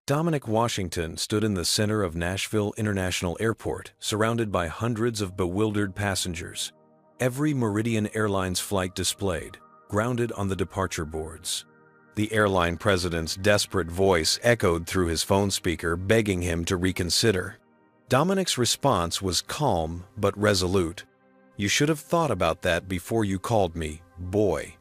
Dominic Washington stood in the center of Nashville International Airport, surrounded by hundreds of bewildered passengers. Every Meridian Airlines flight displayed, grounded on the departure boards. The airline president's desperate voice echoed through his phone speaker, begging him to reconsider. Dominic's response was calm but resolute. "You should have thought about that before you called me, boy."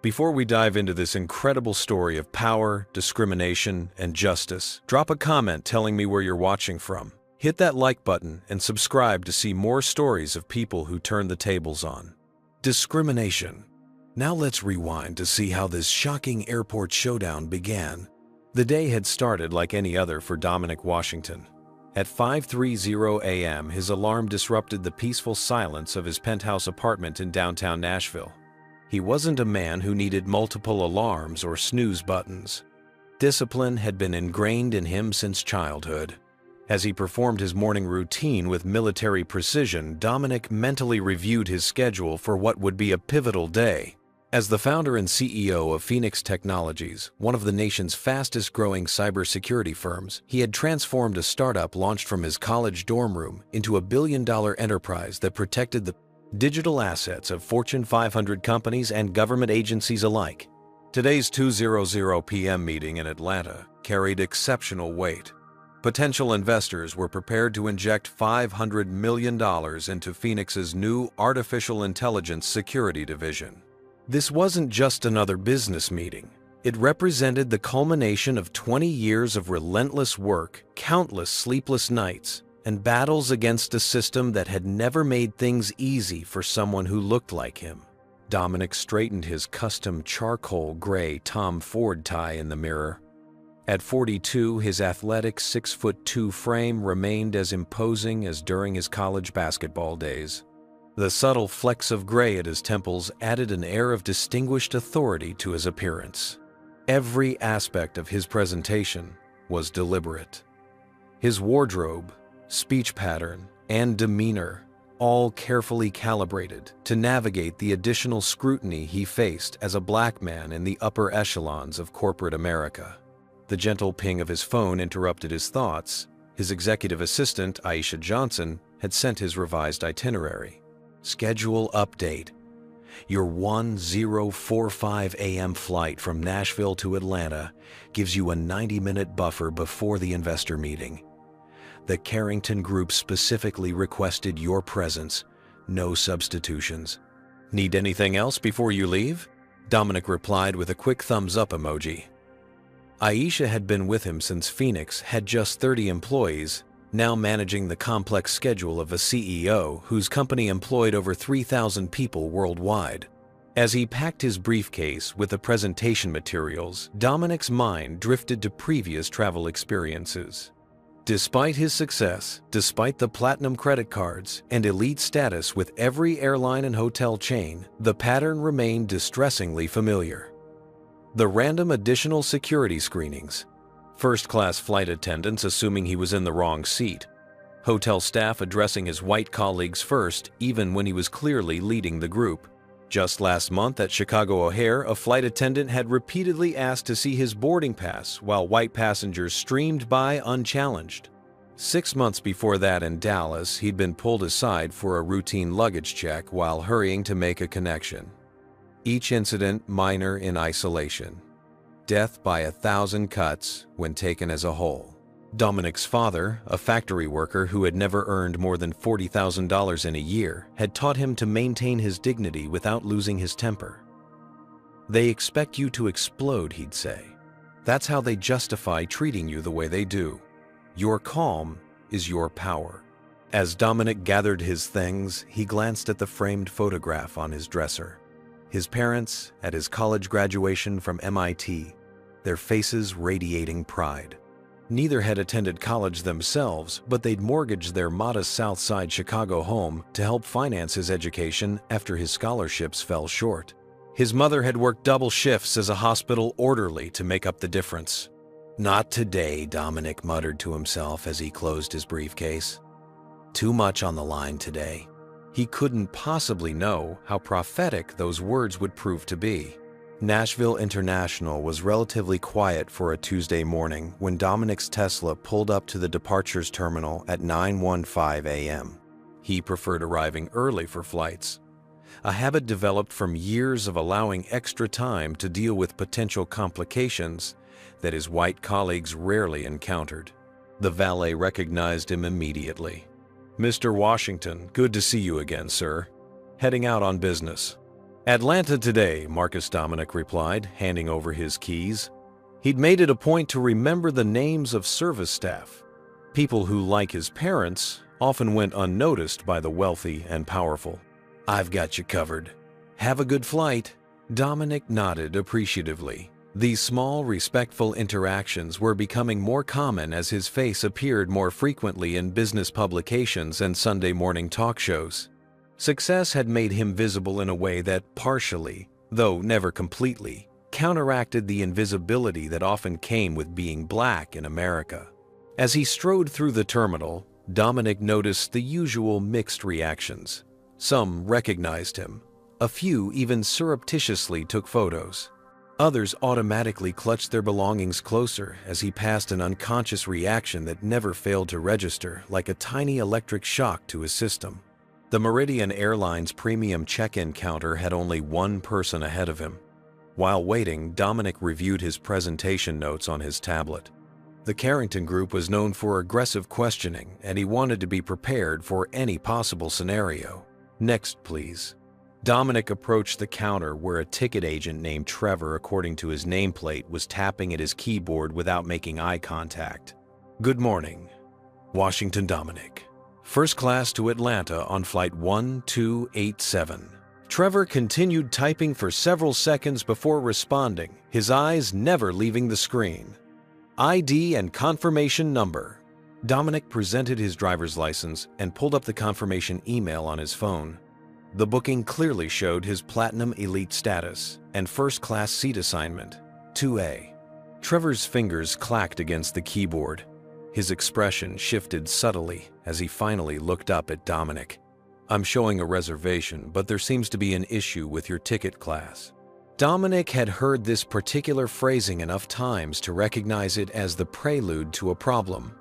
Before we dive into this incredible story of power, discrimination, and justice, drop a comment telling me where you're watching from. Hit that like button and subscribe to see more stories of people who turn the tables on. Discrimination. Now let's rewind to see how this shocking airport showdown began. The day had started like any other for Dominic Washington. At 5:30 a.m., his alarm disrupted the peaceful silence of his penthouse apartment in downtown Nashville. He wasn't a man who needed multiple alarms or snooze buttons. Discipline had been ingrained in him since childhood. As he performed his morning routine with military precision, Dominic mentally reviewed his schedule for what would be a pivotal day. As the founder and CEO of Phoenix Technologies, one of the nation's fastest-growing cybersecurity firms, he had transformed a startup launched from his college dorm room into a billion-dollar enterprise that protected the digital assets of Fortune 500 companies and government agencies alike. Today's 2:00 p.m. meeting in Atlanta carried exceptional weight. Potential investors were prepared to inject $500 million into Phoenix's new artificial intelligence security division. This wasn't just another business meeting. It represented the culmination of 20 years of relentless work, countless sleepless nights, and battles against a system that had never made things easy for someone who looked like him. Dominic straightened his custom charcoal gray Tom Ford tie in the mirror. At 42, his athletic 6'2" frame remained as imposing as during his college basketball days. The subtle flecks of gray at his temples added an air of distinguished authority to his appearance. Every aspect of his presentation was deliberate. His wardrobe, speech pattern, and demeanor, all carefully calibrated to navigate the additional scrutiny he faced as a black man in the upper echelons of corporate America. The gentle ping of his phone interrupted his thoughts. His executive assistant, Aisha Johnson, had sent his revised itinerary. Schedule update. Your 10:45 a.m. flight from Nashville to Atlanta gives you a 90-minute buffer before the investor meeting. The Carrington Group specifically requested your presence, no substitutions. Need anything else before you leave? Dominic replied with a quick thumbs-up emoji. Aisha had been with him since Phoenix had just 30 employees, now managing the complex schedule of a CEO whose company employed over 3,000 people worldwide. As he packed his briefcase with the presentation materials, Dominic's mind drifted to previous travel experiences. Despite his success, despite the platinum credit cards and elite status with every airline and hotel chain, the pattern remained distressingly familiar. The random additional security screenings, first-class flight attendants assuming he was in the wrong seat, hotel staff addressing his white colleagues first even when he was clearly leading the group. Just last month at Chicago O'Hare, a flight attendant had repeatedly asked to see his boarding pass while white passengers streamed by unchallenged. 6 months before that in Dallas, he'd been pulled aside for a routine luggage check while hurrying to make a connection. Each incident minor in isolation. Death by 1,000 cuts when taken as a whole. Dominic's father, a factory worker who had never earned more than $40,000 in a year, had taught him to maintain his dignity without losing his temper. "They expect you to explode," he'd say. "That's how they justify treating you the way they do. Your calm is your power." As Dominic gathered his things, he glanced at the framed photograph on his dresser. His parents at his college graduation from MIT, their faces radiating pride. Neither had attended college themselves, but they'd mortgaged their modest South Side Chicago home to help finance his education after his scholarships fell short. His mother had worked double shifts as a hospital orderly to make up the difference. "Not today," Dominic muttered to himself as he closed his briefcase. Too much on the line today. He couldn't possibly know how prophetic those words would prove to be. Nashville International was relatively quiet for a Tuesday morning when Dominic's Tesla pulled up to the departures terminal at 9:15 a.m. He preferred arriving early for flights, a habit developed from years of allowing extra time to deal with potential complications that his white colleagues rarely encountered. The valet recognized him immediately. "Mr. Washington, good to see you again, sir. Heading out on business." "Atlanta today," Marcus Dominic replied, handing over his keys. He'd made it a point to remember the names of service staff. People who, like his parents, often went unnoticed by the wealthy and powerful. "I've got you covered. Have a good flight." Dominic nodded appreciatively. These small, respectful interactions were becoming more common as his face appeared more frequently in business publications and Sunday morning talk shows. Success had made him visible in a way that partially, though never completely, counteracted the invisibility that often came with being black in America. As he strode through the terminal, Dominic noticed the usual mixed reactions. Some recognized him. A few even surreptitiously took photos. Others automatically clutched their belongings closer as he passed, an unconscious reaction that never failed to register like a tiny electric shock to his system. The Meridian Airlines premium check-in counter had only one person ahead of him. While waiting, Dominic reviewed his presentation notes on his tablet. The Carrington Group was known for aggressive questioning, and he wanted to be prepared for any possible scenario. "Next, please." Dominic approached the counter where a ticket agent named Trevor, according to his nameplate, was tapping at his keyboard without making eye contact. "Good morning. Washington Dominic. First class to Atlanta on flight 1287. Trevor continued typing for several seconds before responding, his eyes never leaving the screen. "ID and confirmation number." Dominic presented his driver's license and pulled up the confirmation email on his phone. The booking clearly showed his Platinum Elite status and first-class seat assignment, 2A. Trevor's fingers clacked against the keyboard. His expression shifted subtly as he finally looked up at Dominic. "I'm showing a reservation, but there seems to be an issue with your ticket class." Dominic had heard this particular phrasing enough times to recognize it as the prelude to a problem.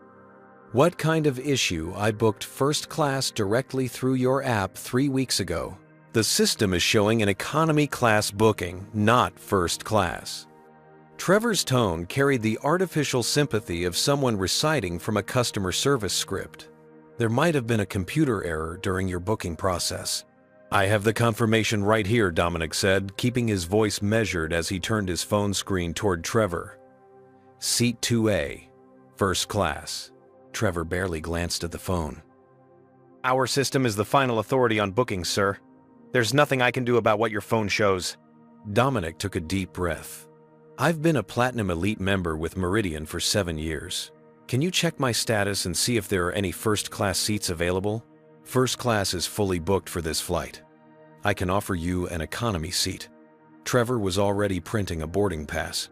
"What kind of issue? I booked first class directly through your app 3 weeks ago. The system is showing an economy class booking, not first class." Trevor's tone carried the artificial sympathy of someone reciting from a customer service script. "There might have been a computer error during your booking process." "I have the confirmation right here," Dominic said, keeping his voice measured as he turned his phone screen toward Trevor. "Seat 2A, first class." Trevor barely glanced at the phone. "Our system is the final authority on bookings, sir. There's nothing I can do about what your phone shows." Dominic took a deep breath. "I've been a Platinum Elite member with Meridian for 7 years. Can you check my status and see if there are any first-class seats available? First class is fully booked for this flight. I can offer you an economy seat." Trevor was already printing a boarding pass.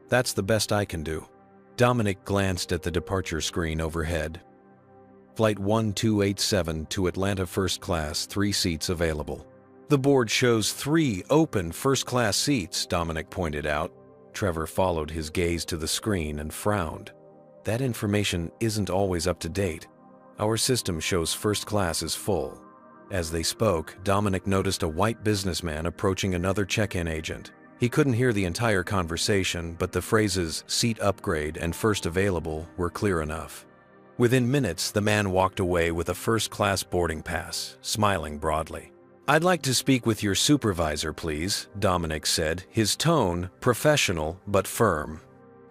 "That's the best I can do." Dominic glanced at the departure screen overhead. "Flight 1287 to Atlanta first class, 3 seats available." "The board shows 3 open first-class seats," Dominic pointed out. Trevor followed his gaze to the screen and frowned. "That information isn't always up to date. Our system shows first class is full." As they spoke, Dominic noticed a white businessman approaching another check-in agent. He couldn't hear the entire conversation, but the phrases "seat upgrade" and "first available" were clear enough. Within minutes, the man walked away with a first-class boarding pass, smiling broadly. "I'd like to speak with your supervisor, please," Dominic said, his tone professional but firm.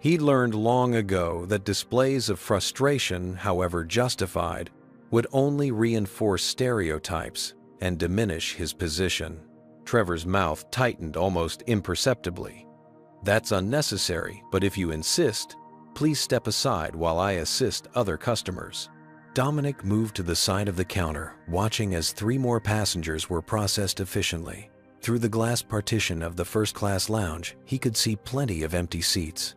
He'd learned long ago that displays of frustration, however justified, would only reinforce stereotypes and diminish his position. Trevor's mouth tightened almost imperceptibly. "That's unnecessary, but if you insist, please step aside while I assist other customers." Dominic moved to the side of the counter, watching as 3 more passengers were processed efficiently. Through the glass partition of the first-class lounge, he could see plenty of empty seats.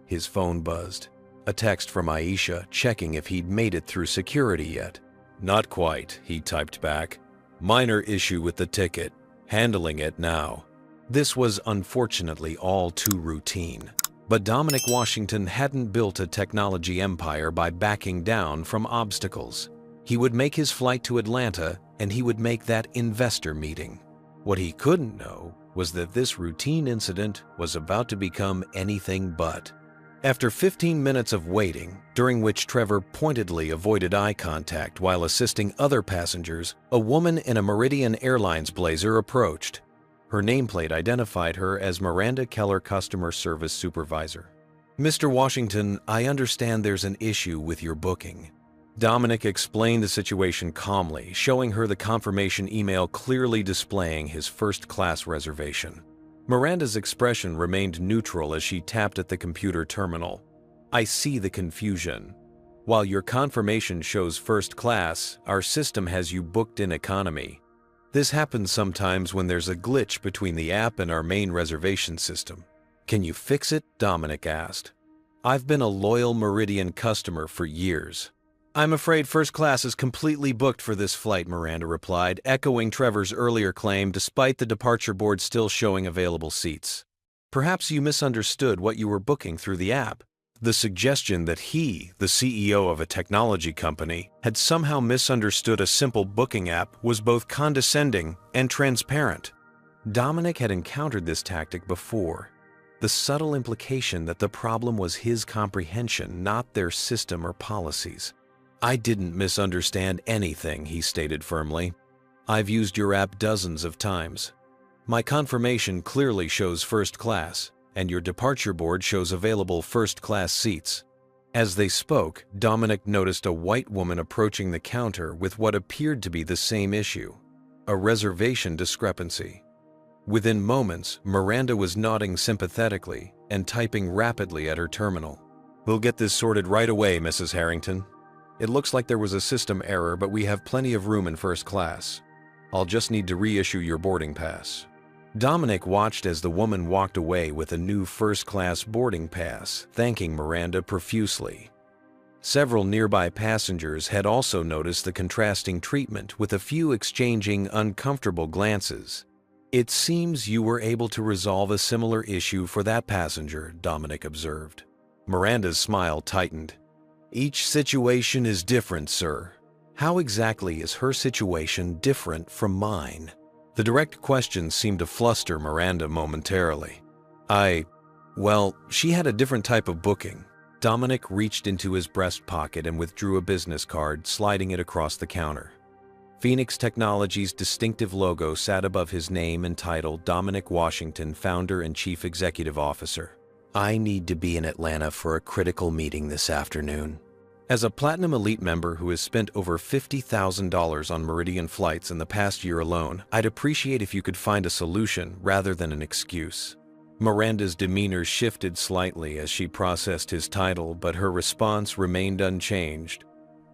His phone buzzed. A text from Aisha checking if he'd made it through security yet. "Not quite," he typed back. "Minor issue with the ticket. Handling it now." This was unfortunately all too routine. But Dominic Washington hadn't built a technology empire by backing down from obstacles. He would make his flight to Atlanta, and he would make that investor meeting. What he couldn't know was that this routine incident was about to become anything but. After 15 minutes of waiting, during which Trevor pointedly avoided eye contact while assisting other passengers, a woman in a Meridian Airlines blazer approached. Her nameplate identified her as Miranda Keller, Customer Service Supervisor. "Mr. Washington, I understand there's an issue with your booking." Dominic explained the situation calmly, showing her the confirmation email clearly displaying his first-class reservation. Miranda's expression remained neutral as she tapped at the computer terminal. "I see the confusion. While your confirmation shows first class, our system has you booked in economy. This happens sometimes when there's a glitch between the app and our main reservation system. Can you fix it?" Dominic asked. "I've been a loyal Meridian customer for years." "I'm afraid first class is completely booked for this flight," Miranda replied, echoing Trevor's earlier claim despite the departure board still showing available seats. "Perhaps you misunderstood what you were booking through the app." The suggestion that he, the CEO of a technology company, had somehow misunderstood a simple booking app was both condescending and transparent. Dominic had encountered this tactic before. The subtle implication that the problem was his comprehension, not their system or policies. "I didn't misunderstand anything," he stated firmly. "I've used your app dozens of times. My confirmation clearly shows first class, and your departure board shows available first-class seats." As they spoke, Dominic noticed a white woman approaching the counter with what appeared to be the same issue, a reservation discrepancy. Within moments, Miranda was nodding sympathetically and typing rapidly at her terminal. "We'll get this sorted right away, Mrs. Harrington. It looks like there was a system error, but we have plenty of room in first class. I'll just need to reissue your boarding pass." Dominic watched as the woman walked away with a new first-class boarding pass, thanking Miranda profusely. Several nearby passengers had also noticed the contrasting treatment, with a few exchanging uncomfortable glances. "It seems you were able to resolve a similar issue for that passenger," Dominic observed. Miranda's smile tightened. "Each situation is different, sir." "How exactly is her situation different from mine?" The direct question seemed to fluster Miranda momentarily. Well, she had a different type of booking." Dominic reached into his breast pocket and withdrew a business card, sliding it across the counter. Phoenix Technologies' distinctive logo sat above his name and title, Dominic Washington, Founder and Chief Executive Officer. "I need to be in Atlanta for a critical meeting this afternoon." As a Platinum Elite member who has spent over $50,000 on Meridian flights in the past year alone, I'd appreciate if you could find a solution rather than an excuse. Miranda's demeanor shifted slightly as she processed his title, but her response remained unchanged.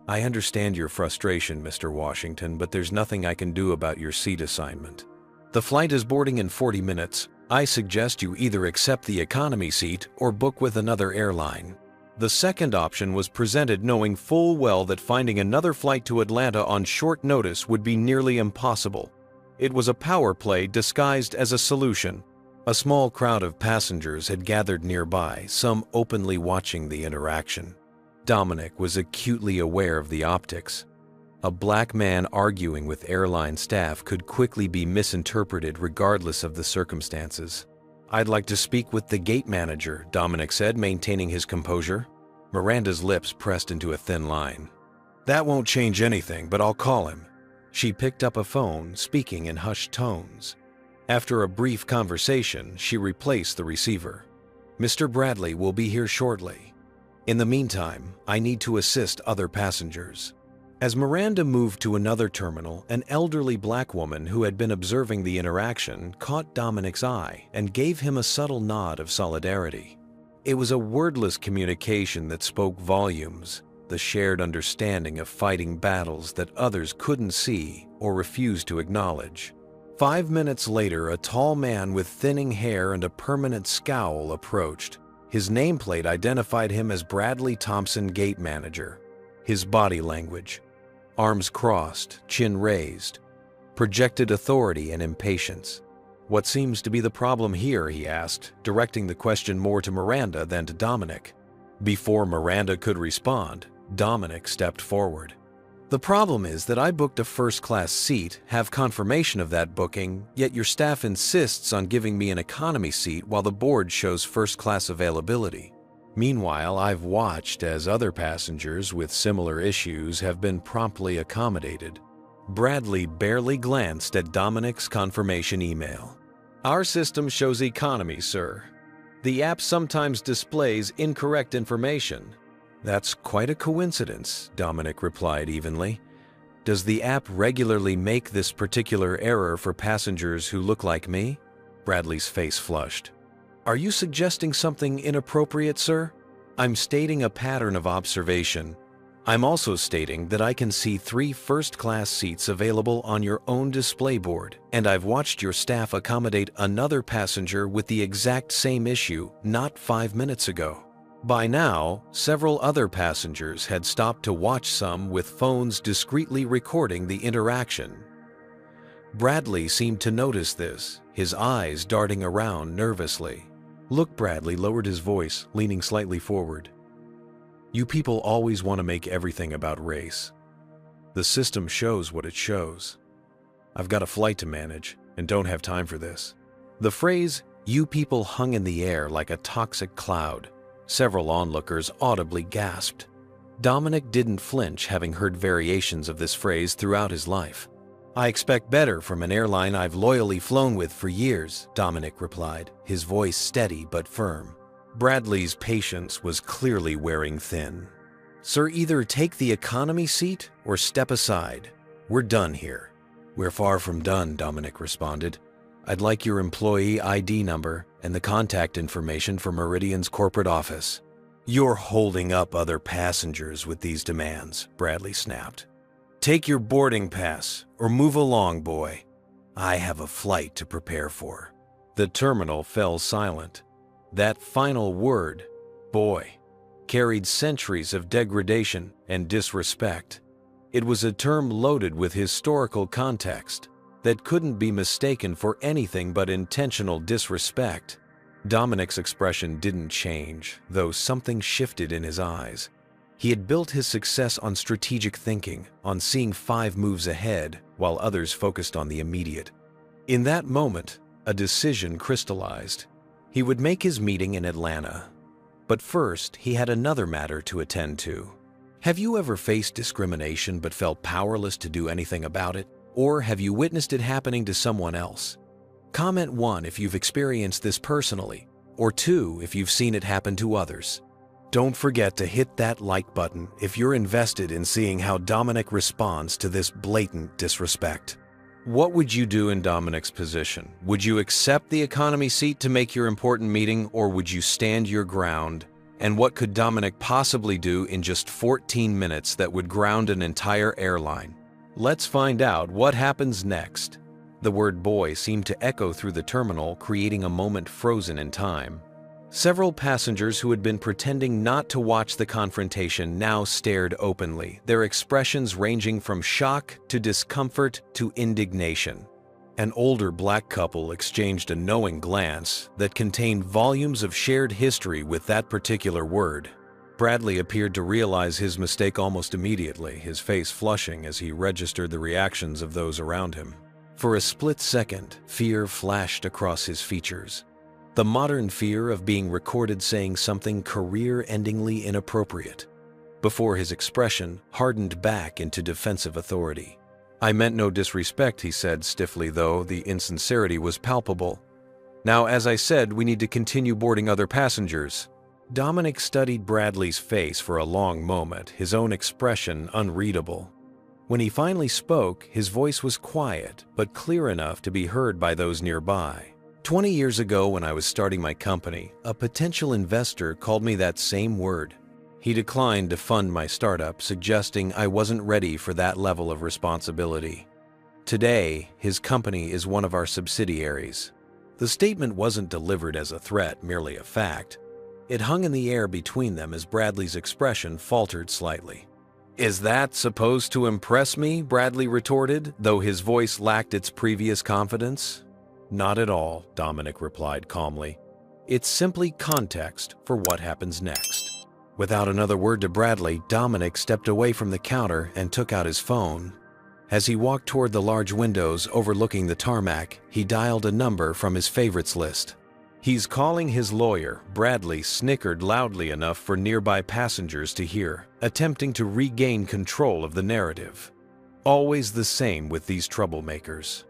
"I understand your frustration, Mr. Washington, but there's nothing I can do about your seat assignment. The flight is boarding in 40 minutes. I suggest you either accept the economy seat or book with another airline." The second option was presented, knowing full well that finding another flight to Atlanta on short notice would be nearly impossible. It was a power play disguised as a solution. A small crowd of passengers had gathered nearby, some openly watching the interaction. Dominic was acutely aware of the optics. A black man arguing with airline staff could quickly be misinterpreted regardless of the circumstances. "I'd like to speak with the gate manager," Dominic said, maintaining his composure. Miranda's lips pressed into a thin line. "That won't change anything, but I'll call him." She picked up a phone, speaking in hushed tones. After a brief conversation, she replaced the receiver. "Mr. Bradley will be here shortly. In the meantime, I need to assist other passengers." As Miranda moved to another terminal, an elderly black woman who had been observing the interaction caught Dominic's eye and gave him a subtle nod of solidarity. It was a wordless communication that spoke volumes, the shared understanding of fighting battles that others couldn't see or refused to acknowledge. 5 minutes later, a tall man with thinning hair and a permanent scowl approached. His nameplate identified him as Bradley Thompson, gate manager. His body language, arms crossed, chin raised, projected authority and impatience. "What seems to be the problem here?" he asked, directing the question more to Miranda than to Dominic. Before Miranda could respond, Dominic stepped forward. "The problem is that I booked a first-class seat, have confirmation of that booking, yet your staff insists on giving me an economy seat while the board shows first-class availability. Meanwhile, I've watched as other passengers with similar issues have been promptly accommodated." Bradley barely glanced at Dominic's confirmation email. "Our system shows economy, sir. The app sometimes displays incorrect information." "That's quite a coincidence," Dominic replied evenly. "Does the app regularly make this particular error for passengers who look like me?" Bradley's face flushed. "Are you suggesting something inappropriate, sir?" "I'm stating a pattern of observation. I'm also stating that I can see 3 first-class seats available on your own display board, and I've watched your staff accommodate another passenger with the exact same issue not 5 minutes ago." By now, several other passengers had stopped to watch, some with phones discreetly recording the interaction. Bradley seemed to notice this, his eyes darting around nervously. "Look," Bradley lowered his voice, leaning slightly forward. "You people always want to make everything about race. The system shows what it shows. I've got a flight to manage and don't have time for this." The phrase, "you people," hung in the air like a toxic cloud. Several onlookers audibly gasped. Dominic didn't flinch, having heard variations of this phrase throughout his life. "I expect better from an airline I've loyally flown with for years," Dominic replied, his voice steady but firm. Bradley's patience was clearly wearing thin. "Sir, either take the economy seat or step aside. We're done here." "We're far from done," Dominic responded. "I'd like your employee ID number and the contact information for Meridian's corporate office." "You're holding up other passengers with these demands," Bradley snapped. "Take your boarding pass or move along, boy. I have a flight to prepare for." The terminal fell silent. That final word, "boy," carried centuries of degradation and disrespect. It was a term loaded with historical context that couldn't be mistaken for anything but intentional disrespect. Dominic's expression didn't change, though something shifted in his eyes. He had built his success on strategic thinking, on seeing 5 moves ahead, while others focused on the immediate. In that moment, a decision crystallized. He would make his meeting in Atlanta. But first, he had another matter to attend to. Have you ever faced discrimination but felt powerless to do anything about it? Or have you witnessed it happening to someone else? Comment 1 if you've experienced this personally, or 2 if you've seen it happen to others. Don't forget to hit that like button if you're invested in seeing how Dominic responds to this blatant disrespect. What would you do in Dominic's position? Would you accept the economy seat to make your important meeting, or would you stand your ground? And what could Dominic possibly do in just 14 minutes that would ground an entire airline? Let's find out what happens next. The word "boy" seemed to echo through the terminal, creating a moment frozen in time. Several passengers who had been pretending not to watch the confrontation now stared openly, their expressions ranging from shock to discomfort to indignation. An older black couple exchanged a knowing glance that contained volumes of shared history with that particular word. Bradley appeared to realize his mistake almost immediately, his face flushing as he registered the reactions of those around him. For a split second, fear flashed across his features. The modern fear of being recorded saying something career-endingly inappropriate, before his expression hardened back into defensive authority. "I meant no disrespect," he said stiffly, though the insincerity was palpable. "Now, as I said, we need to continue boarding other passengers." Dominic studied Bradley's face for a long moment, his own expression unreadable. When he finally spoke, his voice was quiet, but clear enough to be heard by those nearby. 20 years ago, when I was starting my company, a potential investor called me that same word. He declined to fund my startup, suggesting I wasn't ready for that level of responsibility. Today, his company is one of our subsidiaries. The statement wasn't delivered as a threat, merely a fact. It hung in the air between them as Bradley's expression faltered slightly. "Is that supposed to impress me?" Bradley retorted, though his voice lacked its previous confidence. Not at all, Dominic replied calmly. It's simply context for what happens next. Without another word to Bradley, Dominic stepped away from the counter and took out his phone. As he walked toward the large windows overlooking the tarmac, he dialed a number from his favorites list. "He's calling his lawyer," Bradley snickered loudly enough for nearby passengers to hear, attempting to regain control of the narrative. Always the same with these troublemakers.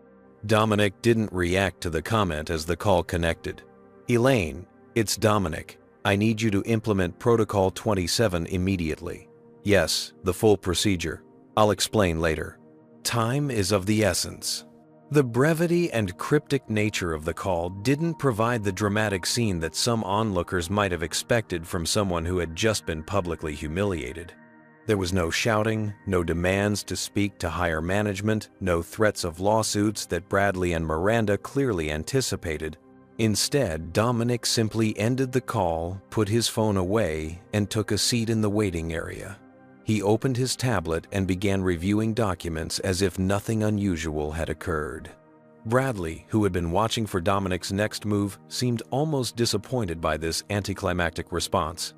Dominic didn't react to the comment as the call connected. "Elaine, it's Dominic. I need you to implement Protocol 27 immediately." "Yes, the full procedure. I'll explain later." Time is of the essence. The brevity and cryptic nature of the call didn't provide the dramatic scene that some onlookers might have expected from someone who had just been publicly humiliated. There was no shouting, no demands to speak to higher management, no threats of lawsuits that Bradley and Miranda clearly anticipated. Instead, Dominic simply ended the call, put his phone away, and took a seat in the waiting area. He opened his tablet and began reviewing documents as if nothing unusual had occurred. Bradley, who had been watching for Dominic's next move, seemed almost disappointed by this anticlimactic response.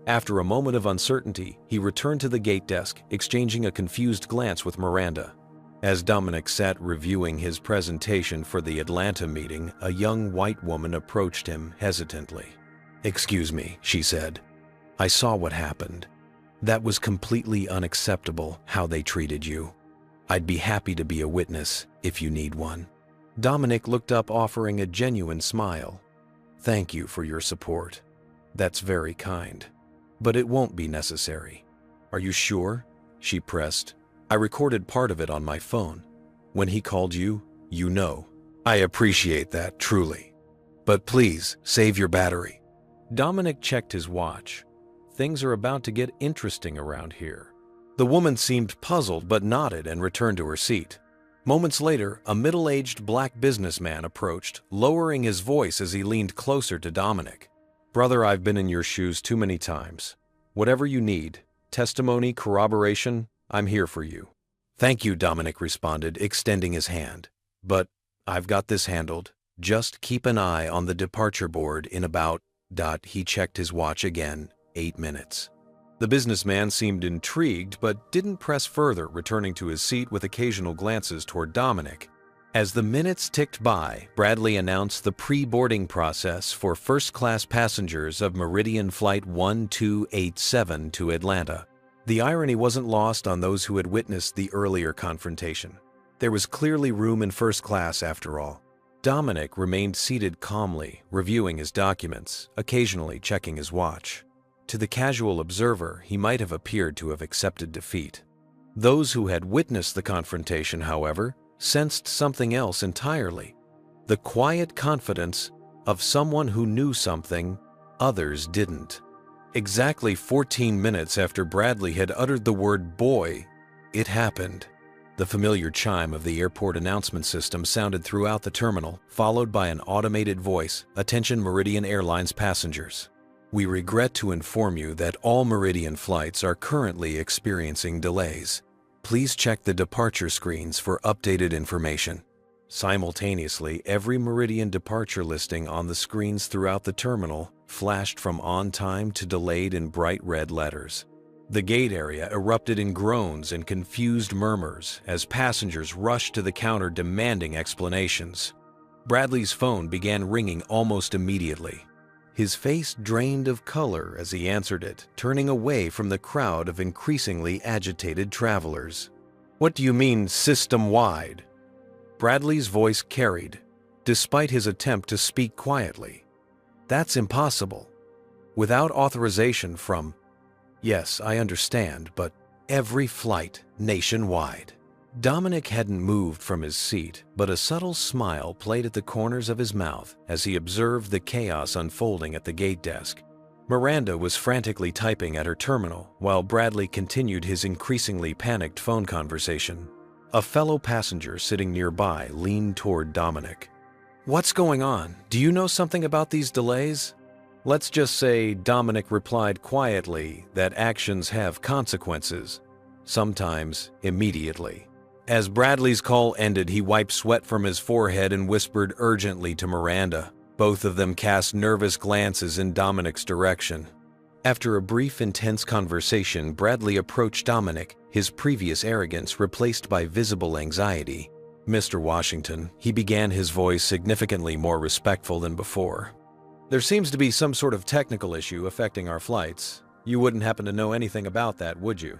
After a moment of uncertainty, he returned to the gate desk, exchanging a confused glance with Miranda. As Dominic sat reviewing his presentation for the Atlanta meeting, a young white woman approached him hesitantly. "Excuse me," she said. "I saw what happened. That was completely unacceptable, how they treated you. I'd be happy to be a witness if you need one." Dominic looked up, offering a genuine smile. "Thank you for your support. That's very kind. But it won't be necessary." "Are you sure?" she pressed. "I recorded part of it on my phone. When he called you, you know." "I appreciate that, truly. But please, save your battery." Dominic checked his watch. Things are about to get interesting around here. The woman seemed puzzled but nodded and returned to her seat. Moments later, a middle-aged black businessman approached, lowering his voice as he leaned closer to Dominic. "Brother, I've been in your shoes too many times. Whatever you need, testimony, corroboration, I'm here for you." "Thank you," Dominic responded, extending his hand. "But I've got this handled. Just keep an eye on the departure board in about... He checked his watch again. 8 minutes. The businessman seemed intrigued but didn't press further, returning to his seat with occasional glances toward Dominic. As the minutes ticked by, Bradley announced the pre-boarding process for first-class passengers of Meridian Flight 1287 to Atlanta. The irony wasn't lost on those who had witnessed the earlier confrontation. There was clearly room in first class after all. Dominic remained seated calmly, reviewing his documents, occasionally checking his watch. To the casual observer, he might have appeared to have accepted defeat. Those who had witnessed the confrontation, however, sensed something else entirely. The quiet confidence of someone who knew something others didn't. Exactly 14 minutes after Bradley had uttered the word boy, it happened. The familiar chime of the airport announcement system sounded throughout the terminal, followed by an automated voice. "Attention Meridian Airlines passengers. We regret to inform you that all Meridian flights are currently experiencing delays. Please check the departure screens for updated information." Simultaneously, every Meridian departure listing on the screens throughout the terminal flashed from on time to delayed in bright red letters. The gate area erupted in groans and confused murmurs as passengers rushed to the counter demanding explanations. Bradley's phone began ringing almost immediately. His face drained of color as he answered it, turning away from the crowd of increasingly agitated travelers. "What do you mean, system-wide?" Bradley's voice carried, despite his attempt to speak quietly. "That's impossible. Without authorization from..." "Yes, I understand, but every flight nationwide." Dominic hadn't moved from his seat, but a subtle smile played at the corners of his mouth as he observed the chaos unfolding at the gate desk. Miranda was frantically typing at her terminal while Bradley continued his increasingly panicked phone conversation. A fellow passenger sitting nearby leaned toward Dominic. "What's going on? Do you know something about these delays?" "Let's just say," Dominic replied quietly, "that actions have consequences. Sometimes immediately." As Bradley's call ended, he wiped sweat from his forehead and whispered urgently to Miranda. Both of them cast nervous glances in Dominic's direction. After a brief, intense conversation, Bradley approached Dominic, his previous arrogance replaced by visible anxiety. "Mr. Washington," he began, his voice significantly more respectful than before. "There seems to be some sort of technical issue affecting our flights. You wouldn't happen to know anything about that, would you?"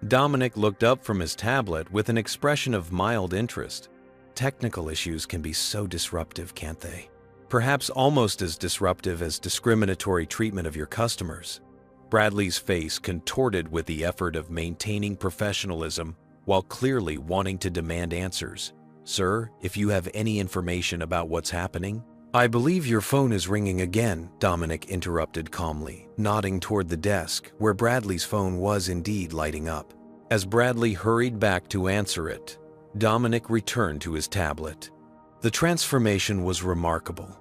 Dominic looked up from his tablet with an expression of mild interest. Technical issues can be so disruptive, can't they? Perhaps almost as disruptive as discriminatory treatment of your customers. Bradley's face contorted with the effort of maintaining professionalism while clearly wanting to demand answers. "Sir, if you have any information about what's happening—" "I believe your phone is ringing again," Dominic interrupted calmly, nodding toward the desk where Bradley's phone was indeed lighting up. As Bradley hurried back to answer it, Dominic returned to his tablet. The transformation was remarkable.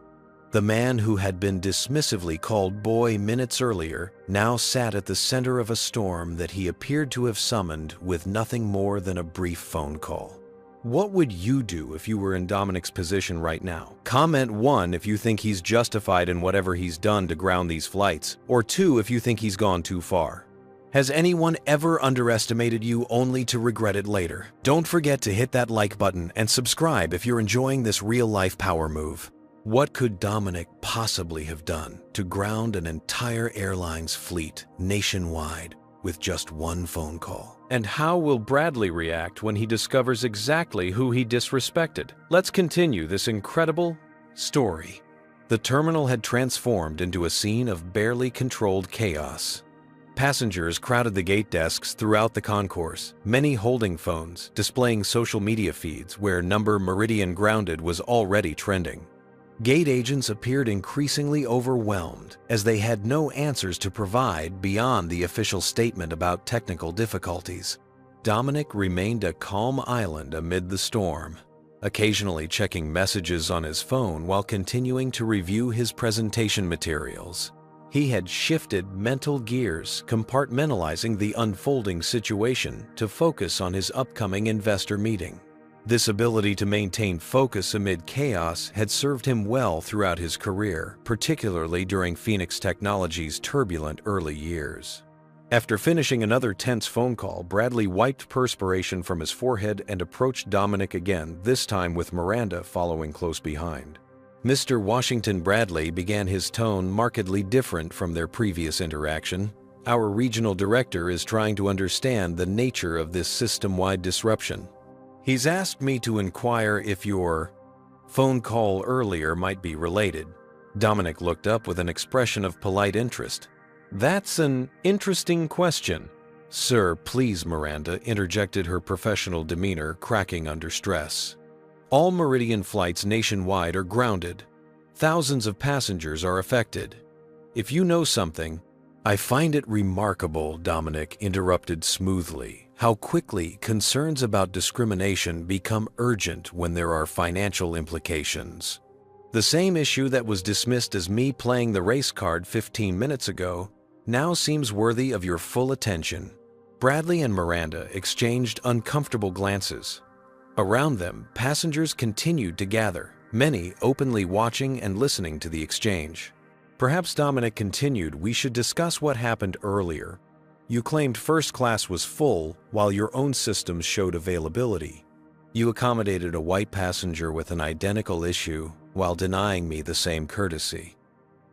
The man who had been dismissively called boy minutes earlier now sat at the center of a storm that he appeared to have summoned with nothing more than a brief phone call. What would you do if you were in Dominic's position right now? Comment 1 if you think he's justified in whatever he's done to ground these flights, or 2 if you think he's gone too far. Has anyone ever underestimated you only to regret it later? Don't forget to hit that like button and subscribe if you're enjoying this real-life power move. What could Dominic possibly have done to ground an entire airline's fleet nationwide with just one phone call? And how will Bradley react when he discovers exactly who he disrespected? Let's continue this incredible story. The terminal had transformed into a scene of barely controlled chaos. Passengers crowded the gate desks throughout the concourse, many holding phones, displaying social media feeds where number Meridian grounded was already trending. Gate agents appeared increasingly overwhelmed as they had no answers to provide beyond the official statement about technical difficulties. Dominic remained a calm island amid the storm, occasionally checking messages on his phone while continuing to review his presentation materials. He had shifted mental gears, compartmentalizing the unfolding situation to focus on his upcoming investor meeting. This ability to maintain focus amid chaos had served him well throughout his career, particularly during Phoenix Technology's turbulent early years. After finishing another tense phone call, Bradley wiped perspiration from his forehead and approached Dominic again, this time with Miranda following close behind. "Mr. Washington," Bradley began, his tone markedly different from their previous interaction. "Our regional director is trying to understand the nature of this system-wide disruption. He's asked me to inquire if your phone call earlier might be related." Dominic looked up with an expression of polite interest. "That's an interesting question." "Sir, please," Miranda interjected, her professional demeanor cracking under stress. "All Meridian flights nationwide are grounded. Thousands of passengers are affected. If you know something—" "I find it remarkable," Dominic interrupted smoothly, "how quickly concerns about discrimination become urgent when there are financial implications. The same issue that was dismissed as me playing the race card 15 minutes ago now seems worthy of your full attention." Bradley and Miranda exchanged uncomfortable glances. Around them, passengers continued to gather, many openly watching and listening to the exchange. Perhaps Dominic continued, "We should discuss what happened earlier. You claimed first class was full while your own systems showed availability. You accommodated a white passenger with an identical issue while denying me the same courtesy.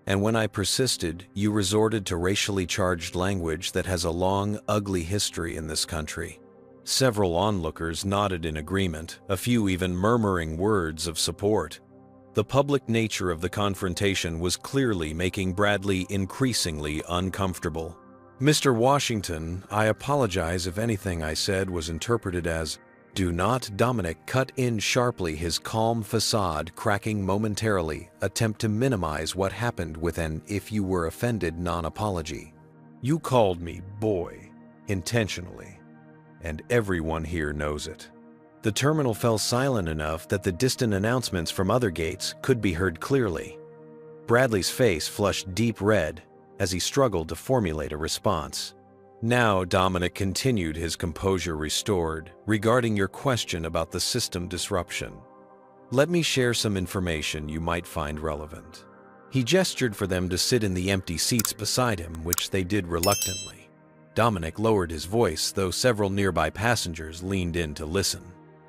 And when I persisted, you resorted to racially charged language that has a long, ugly history in this country." Several onlookers nodded in agreement, a few even murmuring words of support. The public nature of the confrontation was clearly making Bradley increasingly uncomfortable. "Mr. Washington, I apologize if anything I said was interpreted as—" "Do not," Dominic cut in sharply, his calm facade cracking momentarily, attempt to minimize what happened with an "if you were offended" non-apology. "You called me boy, intentionally, and everyone here knows it." The terminal fell silent enough that the distant announcements from other gates could be heard clearly. Bradley's face flushed deep red as he struggled to formulate a response. Now Dominic continued, his composure restored, regarding your question about the system disruption. Let me share some information you might find relevant. He gestured for them to sit in the empty seats beside him, which they did reluctantly. Dominic lowered his voice, though several nearby passengers leaned in to listen.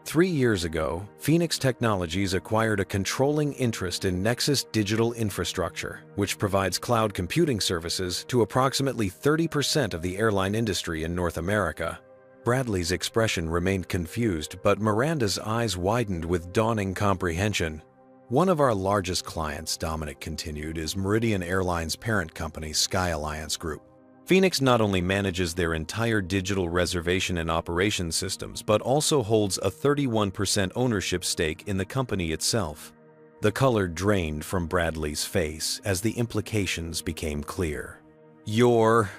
3 years ago, Phoenix Technologies acquired a controlling interest in Nexus Digital Infrastructure, which provides cloud computing services to approximately 30% of the airline industry in North America. Bradley's expression remained confused, but Miranda's eyes widened with dawning comprehension. One of our largest clients, Dominic continued, is Meridian Airlines' parent company, Sky Alliance Group. Phoenix not only manages their entire digital reservation and operations systems, but also holds a 31% ownership stake in the company itself. The color drained from Bradley's face as the implications became clear. "You're,"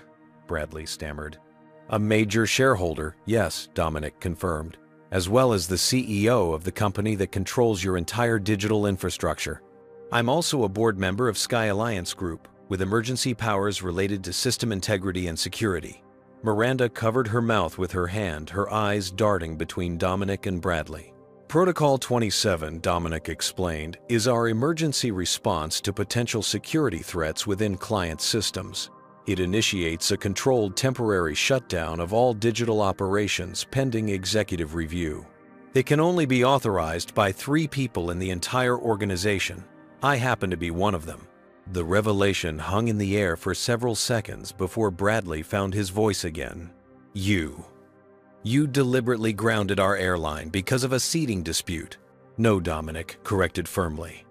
Bradley stammered. "A major shareholder," "Yes," Dominic confirmed, "as well as the CEO of the company that controls your entire digital infrastructure. I'm also a board member of Sky Alliance Group, with emergency powers related to system integrity and security." Miranda covered her mouth with her hand, her eyes darting between Dominic and Bradley. "Protocol 27, Dominic explained, is our emergency response to potential security threats within client systems. It initiates a controlled temporary shutdown of all digital operations pending executive review. It can only be authorized by 3 people in the entire organization. I happen to be one of them." The revelation hung in the air for several seconds before Bradley found his voice again. You deliberately grounded our airline because of a seating dispute." "No," Dominic corrected firmly.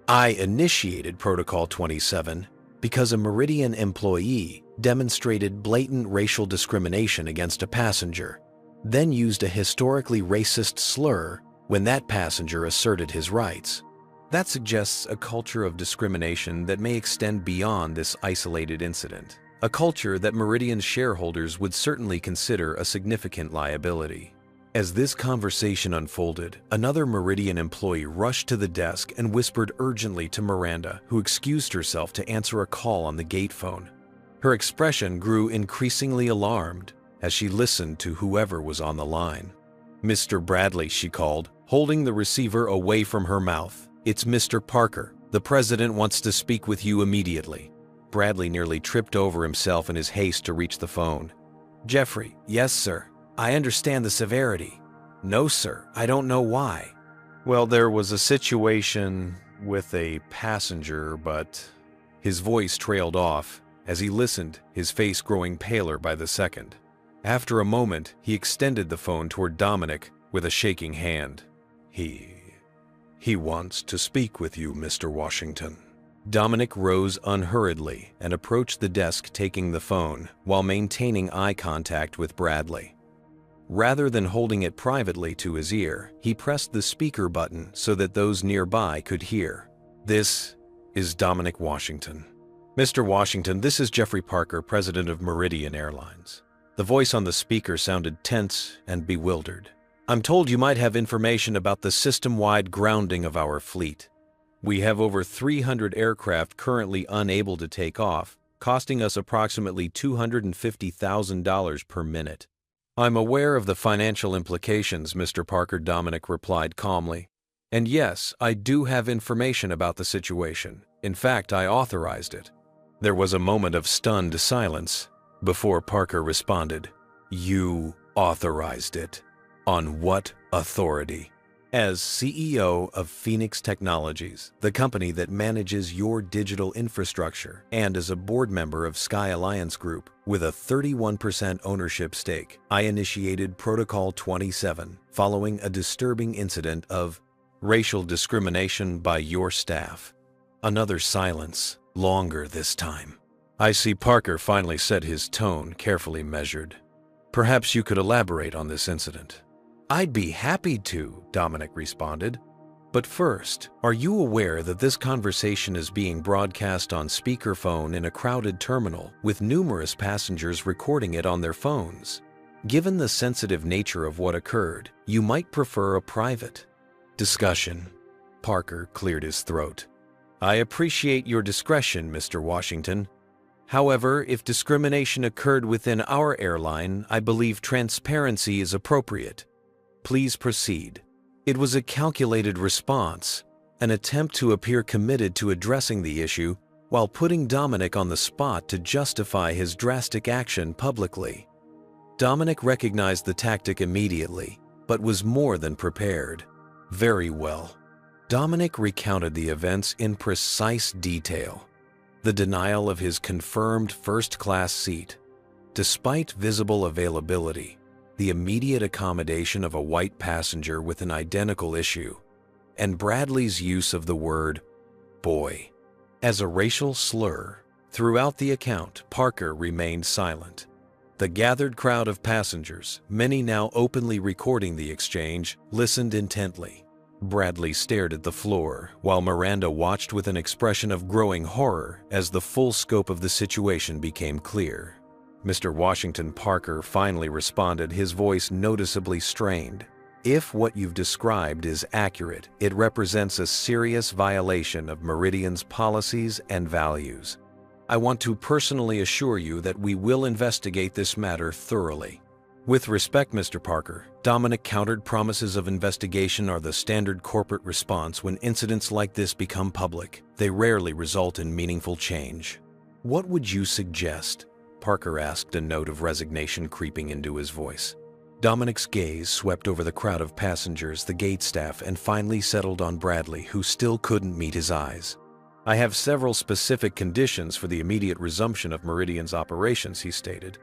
"I initiated Protocol 27 because a Meridian employee demonstrated blatant racial discrimination against a passenger, then used a historically racist slur when that passenger asserted his rights. That suggests a culture of discrimination that may extend beyond this isolated incident, a culture that Meridian's shareholders would certainly consider a significant liability." As this conversation unfolded, another Meridian employee rushed to the desk and whispered urgently to Miranda, who excused herself to answer a call on the gate phone. Her expression grew increasingly alarmed as she listened to whoever was on the line. "Mr. Bradley," she called, holding the receiver away from her mouth. "It's Mr. Parker. The president wants to speak with you immediately." Bradley nearly tripped over himself in his haste to reach the phone. "Jeffrey." "Yes, sir. I understand the severity." "No, sir. I don't know why." "Well, there was a situation with a passenger, but..." His voice trailed off as he listened, his face growing paler by the second. After a moment, he extended the phone toward Dominic with a shaking hand. He wants to speak with you, Mr. Washington." Dominic rose unhurriedly and approached the desk, taking the phone while maintaining eye contact with Bradley. Rather than holding it privately to his ear, he pressed the speaker button so that those nearby could hear. "This is Dominic Washington." "Mr. Washington, this is Jeffrey Parker, president of Meridian Airlines." The voice on the speaker sounded tense and bewildered. "I'm told you might have information about the system-wide grounding of our fleet. We have over 300 aircraft currently unable to take off, costing us approximately $250,000 per minute." "I'm aware of the financial implications, Mr. Parker," Dominic replied calmly. "And yes, I do have information about the situation. In fact, I authorized it." There was a moment of stunned silence before Parker responded. "You authorized it? On what authority?" "As CEO of Phoenix Technologies, the company that manages your digital infrastructure, and as a board member of Sky Alliance Group with a 31% ownership stake, I initiated Protocol 27 following a disturbing incident of racial discrimination by your staff." Another silence, longer this time. "I see." Parker finally said, his tone carefully measured. "Perhaps you could elaborate on this incident." "I'd be happy to," Dominic responded. "But first, are you aware that this conversation is being broadcast on speakerphone in a crowded terminal with numerous passengers recording it on their phones? Given the sensitive nature of what occurred, you might prefer a private discussion." Parker cleared his throat. "I appreciate your discretion, Mr. Washington, However, if discrimination occurred within our airline, I believe transparency is appropriate. Please proceed." It was a calculated response, an attempt to appear committed to addressing the issue while putting Dominic on the spot to justify his drastic action publicly. Dominic recognized the tactic immediately, but was more than prepared. Very well. Dominic recounted the events in precise detail. The denial of his confirmed first-class seat, despite visible availability, the immediate accommodation of a white passenger with an identical issue, and Bradley's use of the word "boy" as a racial slur. Throughout the account, Parker remained silent. The gathered crowd of passengers, many now openly recording the exchange, listened intently. Bradley stared at the floor, while Miranda watched with an expression of growing horror as the full scope of the situation became clear. Mr. Washington Parker finally responded, his voice noticeably strained. "If what you've described is accurate, it represents a serious violation of Meridian's policies and values. I want to personally assure you that we will investigate this matter thoroughly." "With respect, Mr. Parker," Dominic countered, "promises of investigation are the standard corporate response when incidents like this become public. They rarely result in meaningful change." "What would you suggest?" Parker asked, a note of resignation creeping into his voice. Dominic's gaze swept over the crowd of passengers, the gate staff, and finally settled on Bradley, who still couldn't meet his eyes. "I have several specific conditions for the immediate resumption of Meridian's operations," he stated.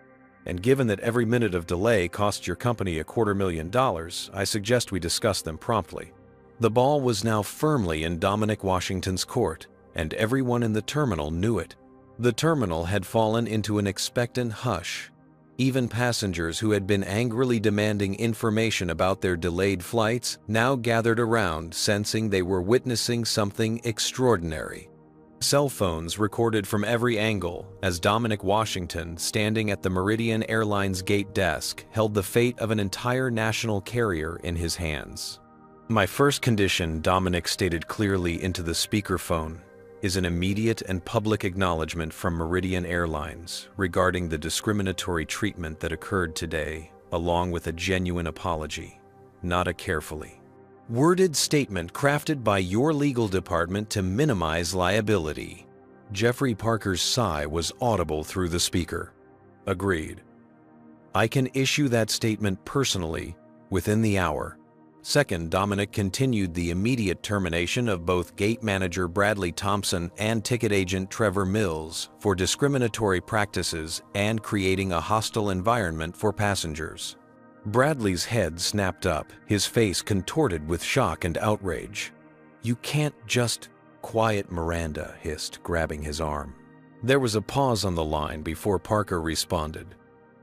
"And given that every minute of delay costs your company $250,000, I suggest we discuss them promptly." The ball was now firmly in Dominic Washington's court, and everyone in the terminal knew it. The terminal had fallen into an expectant hush. Even passengers who had been angrily demanding information about their delayed flights now gathered around, sensing they were witnessing something extraordinary. Cell phones recorded from every angle as Dominic Washington, standing at the Meridian Airlines gate desk, held the fate of an entire national carrier in his hands. "My first condition," Dominic stated clearly into the speakerphone, "is an immediate and public acknowledgement from Meridian Airlines regarding the discriminatory treatment that occurred today, along with a genuine apology, not a carefully worded statement crafted by your legal department to minimize liability." Jeffrey Parker's sigh was audible through the speaker. "Agreed. I can issue that statement personally within the hour." Second, Dominic continued the immediate termination of both gate manager Bradley Thompson and ticket agent Trevor Mills for discriminatory practices and creating a hostile environment for passengers. Bradley's head snapped up, his face contorted with shock and outrage. "You can't just—" "Quiet," Miranda hissed, grabbing his arm. There was a pause on the line before Parker responded.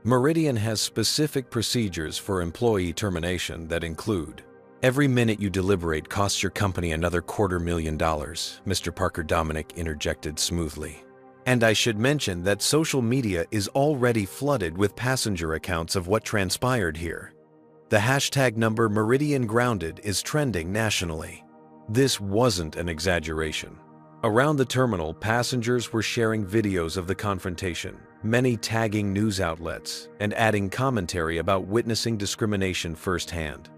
"Meridian has specific procedures for employee termination that include—" "Every minute you deliberate costs your company another $250,000, Mr. Parker," Dominic interjected smoothly. "And I should mention that social media is already flooded with passenger accounts of what transpired here. The hashtag number Meridian Grounded is trending nationally." This wasn't an exaggeration. Around the terminal, passengers were sharing videos of the confrontation, many tagging news outlets and adding commentary about witnessing discrimination firsthand.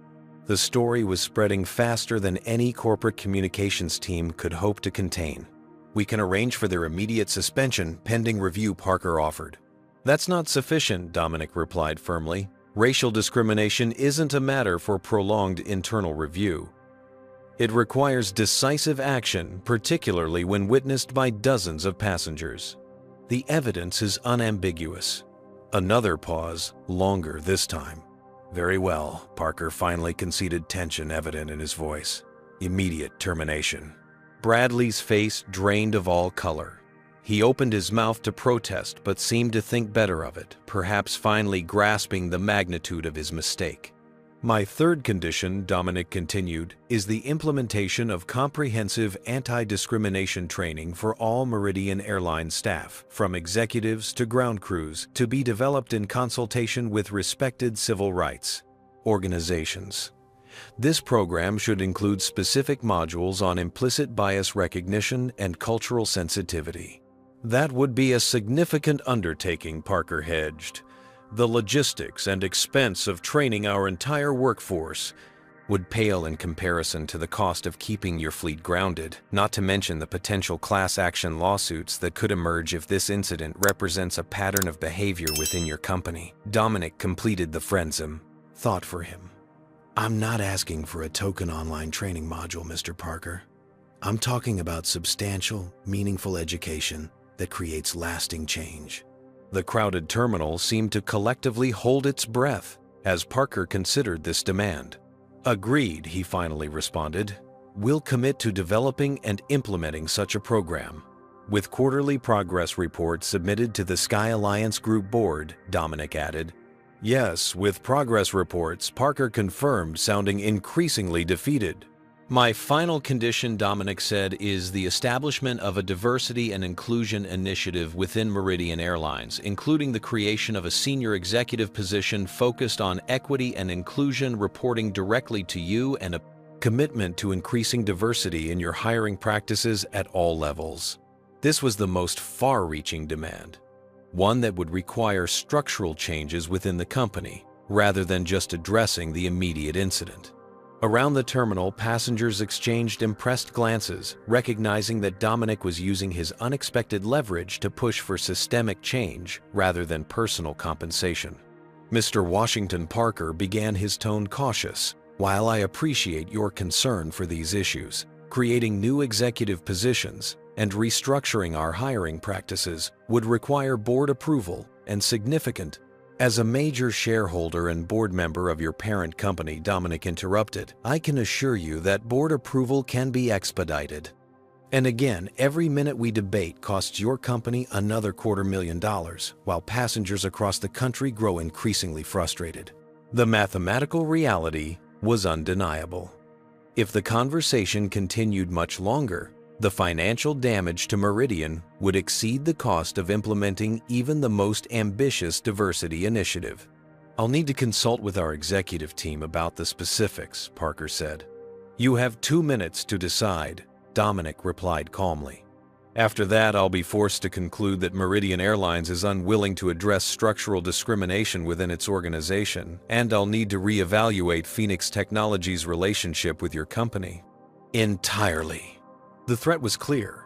The story was spreading faster than any corporate communications team could hope to contain. "We can arrange for their immediate suspension pending review," Parker offered. "That's not sufficient," Dominic replied firmly. "Racial discrimination isn't a matter for prolonged internal review. It requires decisive action, particularly when witnessed by dozens of passengers. The evidence is unambiguous." Another pause, longer this time. "Very well," Parker finally conceded, tension evident in his voice. "Immediate termination." Bradley's face drained of all color. He opened his mouth to protest but seemed to think better of it, perhaps finally grasping the magnitude of his mistake. "My third condition," Dominic continued, "is the implementation of comprehensive anti-discrimination training for all Meridian Airlines staff, from executives to ground crews, to be developed in consultation with respected civil rights organizations. This program should include specific modules on implicit bias recognition and cultural sensitivity. That would be a significant undertaking, Parker hedged. The logistics and expense of training our entire workforce would pale in comparison to the cost of keeping your fleet grounded, not to mention the potential class action lawsuits that could emerge if this incident represents a pattern of behavior within your company. Dominic completed the frenzum thought for him. I'm not asking for a token online training module, Mr. Parker. I'm talking about substantial, meaningful education that creates lasting change. The crowded terminal seemed to collectively hold its breath as Parker considered this demand. Agreed, he finally responded. We'll commit to developing and implementing such a program. With quarterly progress reports submitted to the Sky Alliance Group Board, Dominic added. Yes, with progress reports, Parker confirmed, sounding increasingly defeated. My final condition, Dominic said, is the establishment of a diversity and inclusion initiative within Meridian Airlines, including the creation of a senior executive position focused on equity and inclusion reporting directly to you, and a commitment to increasing diversity in your hiring practices at all levels. This was the most far-reaching demand, one that would require structural changes within the company, rather than just addressing the immediate incident. Around the terminal, passengers exchanged impressed glances, recognizing that Dominic was using his unexpected leverage to push for systemic change rather than personal compensation. Mr. Washington Parker began his tone cautious. While I appreciate your concern for these issues, creating new executive positions and restructuring our hiring practices would require board approval and significant. As a major shareholder and board member of your parent company, Dominic interrupted, I can assure you that board approval can be expedited. And again, every minute we debate costs your company another $250,000, while passengers across the country grow increasingly frustrated. The mathematical reality was undeniable. If the conversation continued much longer, the financial damage to Meridian would exceed the cost of implementing even the most ambitious diversity initiative. I'll need to consult with our executive team about the specifics, Parker said. You have 2 minutes to decide, Dominic replied calmly. After that, I'll be forced to conclude that Meridian Airlines is unwilling to address structural discrimination within its organization, and I'll need to reevaluate Phoenix Technologies' relationship with your company. Entirely. The threat was clear.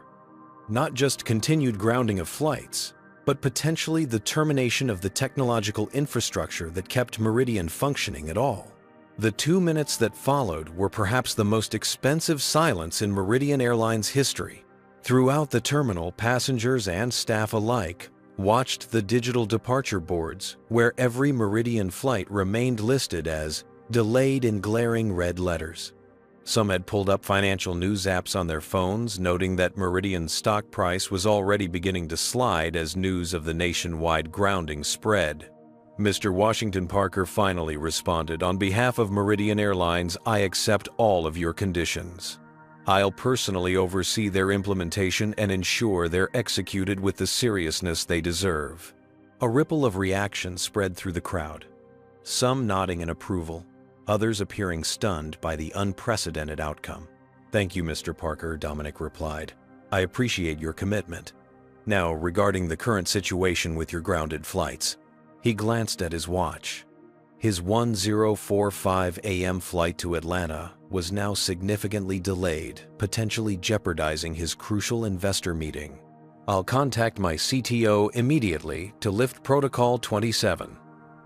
Not just continued grounding of flights, but potentially the termination of the technological infrastructure that kept Meridian functioning at all. The 2 minutes that followed were perhaps the most expensive silence in Meridian Airlines history. Throughout the terminal, passengers and staff alike watched the digital departure boards, where every Meridian flight remained listed as delayed in glaring red letters. Some had pulled up financial news apps on their phones, noting that Meridian's stock price was already beginning to slide as news of the nationwide grounding spread. Mr. Washington Parker finally responded, on behalf of Meridian Airlines, I accept all of your conditions. I'll personally oversee their implementation and ensure they're executed with the seriousness they deserve. A ripple of reaction spread through the crowd, some nodding in approval, others appearing stunned by the unprecedented outcome. Thank you, Mr. Parker, Dominic replied. I appreciate your commitment. Now, regarding the current situation with your grounded flights. He glanced at his watch. His 10:45 a.m. flight to Atlanta was now significantly delayed, potentially jeopardizing his crucial investor meeting. I'll contact my CTO immediately to lift Protocol 27.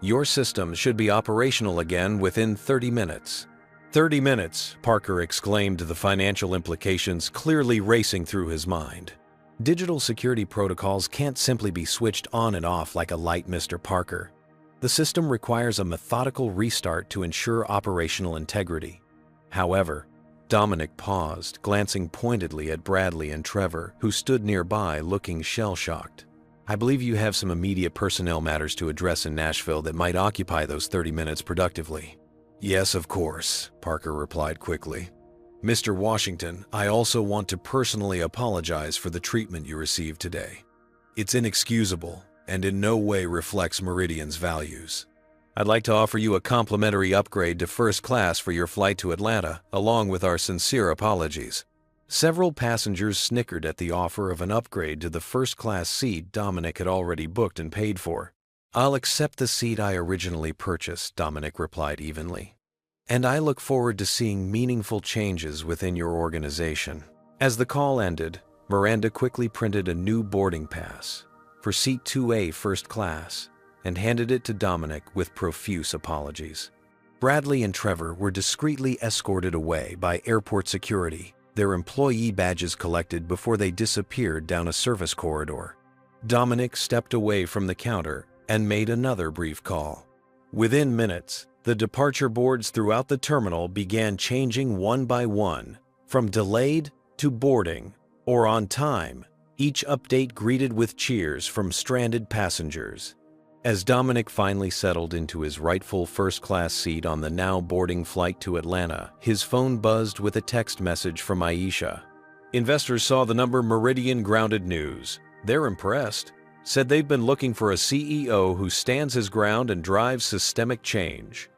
Your system should be operational again within 30 minutes. 30 minutes, Parker exclaimed, the financial implications clearly racing through his mind. Digital security protocols can't simply be switched on and off like a light, Mr. Parker. The system requires a methodical restart to ensure operational integrity. However, Dominic paused, glancing pointedly at Bradley and Trevor, who stood nearby looking shell-shocked. I believe you have some immediate personnel matters to address in Nashville that might occupy those 30 minutes productively. Yes, of course, Parker replied quickly. Mr. Washington, I also want to personally apologize for the treatment you received today. It's inexcusable and in no way reflects Meridian's values. I'd like to offer you a complimentary upgrade to first class for your flight to Atlanta, along with our sincere apologies. Several passengers snickered at the offer of an upgrade to the first-class seat Dominic had already booked and paid for. "I'll accept the seat I originally purchased," Dominic replied evenly. "And I look forward to seeing meaningful changes within your organization." As the call ended, Miranda quickly printed a new boarding pass for seat 2A first class and handed it to Dominic with profuse apologies. Bradley and Trevor were discreetly escorted away by airport security, their employee badges collected before they disappeared down a service corridor. Dominic stepped away from the counter and made another brief call. Within minutes, the departure boards throughout the terminal began changing one by one, from delayed to boarding or on time, each update greeted with cheers from stranded passengers. As Dominic finally settled into his rightful first-class seat on the now boarding flight to Atlanta, his phone buzzed with a text message from Aisha. "Investors saw the number Meridian grounded news. They're impressed. Said they've been looking for a CEO who stands his ground and drives systemic change.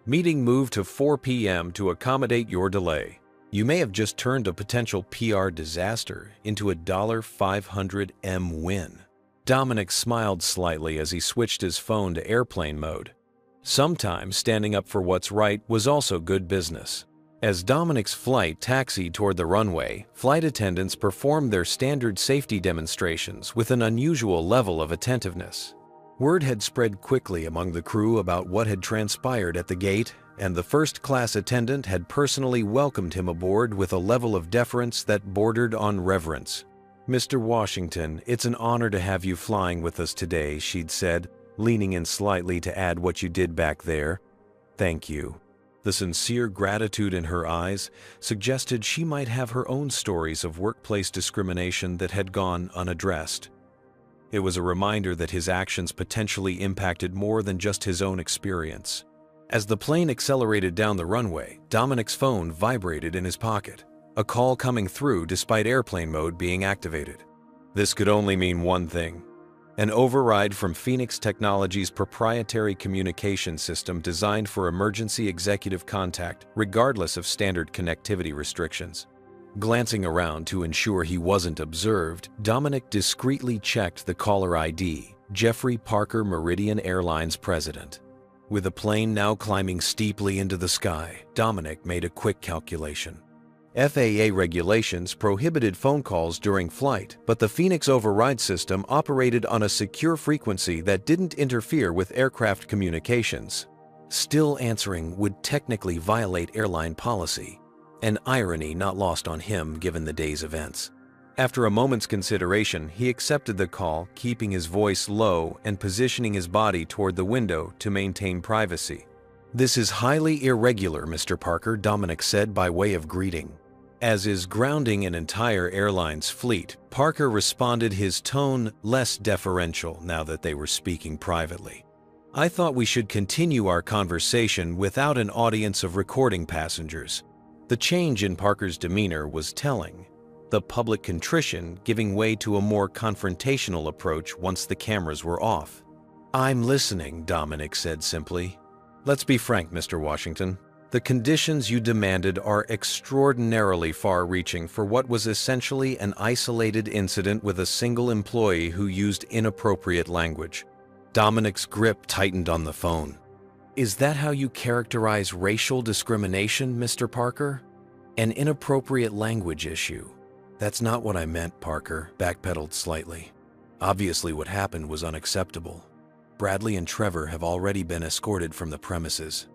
Meeting moved to 4 p.m. to accommodate your delay. You may have just turned a potential PR disaster into a $500M win." Dominic smiled slightly as he switched his phone to airplane mode. Sometimes standing up for what's right was also good business. As Dominic's flight taxied toward the runway, flight attendants performed their standard safety demonstrations with an unusual level of attentiveness. Word had spread quickly among the crew about what had transpired at the gate, and the first-class attendant had personally welcomed him aboard with a level of deference that bordered on reverence. "Mr. Washington, it's an honor to have you flying with us today," she'd said, leaning in slightly to add what you did back there. "Thank you." The sincere gratitude in her eyes suggested she might have her own stories of workplace discrimination that had gone unaddressed. It was a reminder that his actions potentially impacted more than just his own experience. As the plane accelerated down the runway, Dominic's phone vibrated in his pocket, a call coming through despite airplane mode being activated. This could only mean one thing: an override from Phoenix Technologies' proprietary communication system designed for emergency executive contact, regardless of standard connectivity restrictions. Glancing around to ensure he wasn't observed, Dominic discreetly checked the caller ID, Jeffrey Parker, Meridian Airlines president. With the plane now climbing steeply into the sky, Dominic made a quick calculation. FAA regulations prohibited phone calls during flight, but the Phoenix override system operated on a secure frequency that didn't interfere with aircraft communications. Still answering would technically violate airline policy, an irony not lost on him given the day's events. After a moment's consideration, he accepted the call, keeping his voice low and positioning his body toward the window to maintain privacy. "This is highly irregular, Mr. Parker," Dominic said by way of greeting. As is grounding an entire airline's fleet, Parker responded, his tone less deferential now that they were speaking privately. "I thought we should continue our conversation without an audience of recording passengers." The change in Parker's demeanor was telling, the public contrition giving way to a more confrontational approach once the cameras were off. "I'm listening," Dominic said simply. "Let's be frank, Mr. Washington. The conditions you demanded are extraordinarily far-reaching for what was essentially an isolated incident with a single employee who used inappropriate language." Dominic's grip tightened on the phone. "Is that how you characterize racial discrimination, Mr. Parker? An inappropriate language issue?" "That's not what I meant," Parker backpedaled slightly. "Obviously what happened was unacceptable. Bradley and Trevor have already been escorted from the premises.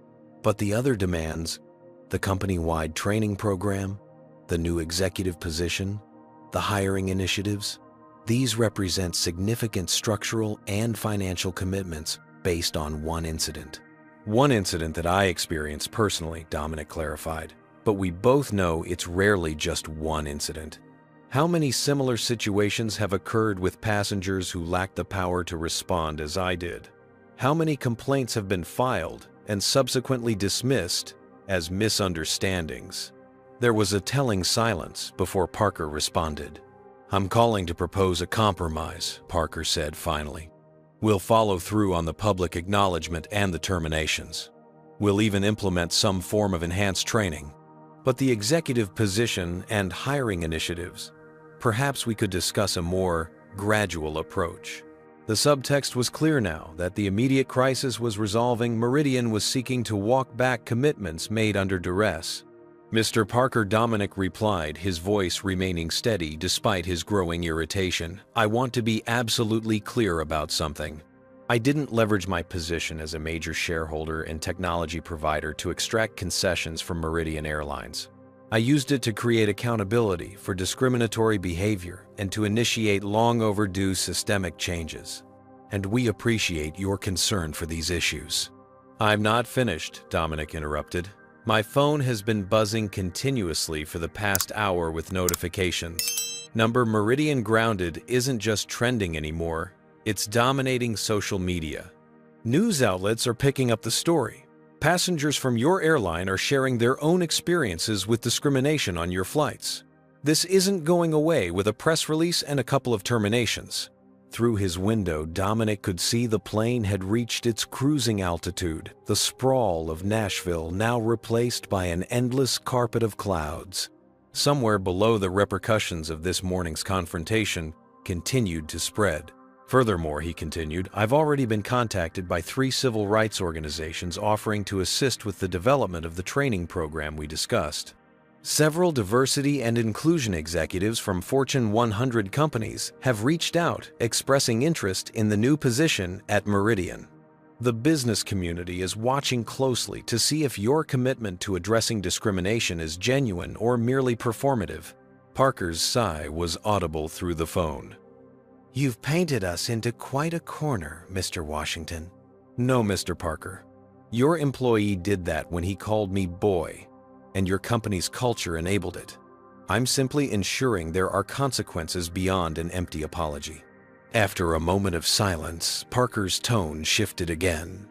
But the other demands, the company-wide training program, the new executive position, the hiring initiatives, these represent significant structural and financial commitments based on one incident." "One incident that I experienced personally," Dominic clarified. "But we both know it's rarely just one incident. How many similar situations have occurred with passengers who lacked the power to respond as I did? How many complaints have been filed and subsequently dismissed as misunderstandings?" There was a telling silence before Parker responded. "I'm calling to propose a compromise," Parker said finally. "We'll follow through on the public acknowledgement and the terminations. We'll even implement some form of enhanced training. But the executive position and hiring initiatives, perhaps we could discuss a more gradual approach. The subtext was clear now that the immediate crisis was resolving. Meridian was seeking to walk back commitments made under duress. Mr. Parker, Dominic replied, his voice remaining steady despite his growing irritation. I want to be absolutely clear about something. I didn't leverage my position as a major shareholder and technology provider to extract concessions from Meridian Airlines. I used it to create accountability for discriminatory behavior and to initiate long overdue systemic changes. And we appreciate your concern for these issues. I'm not finished, Dominic interrupted. My phone has been buzzing continuously for the past hour with notifications. Number Meridian grounded isn't just trending anymore. It's dominating social media. News outlets are picking up the story. Passengers from your airline are sharing their own experiences with discrimination on your flights. This isn't going away with a press release and a couple of terminations. Through his window, Dominic could see the plane had reached its cruising altitude, the sprawl of Nashville now replaced by an endless carpet of clouds. Somewhere below, the repercussions of this morning's confrontation continued to spread. Furthermore, he continued, I've already been contacted by 3 civil rights organizations offering to assist with the development of the training program we discussed. Several diversity and inclusion executives from Fortune 100 companies have reached out, expressing interest in the new position at Meridian. The business community is watching closely to see if your commitment to addressing discrimination is genuine or merely performative. Parker's sigh was audible through the phone. You've painted us into quite a corner, Mr. Washington. No, Mr. Parker. Your employee did that when he called me boy, and your company's culture enabled it. I'm simply ensuring there are consequences beyond an empty apology. After a moment of silence, Parker's tone shifted again.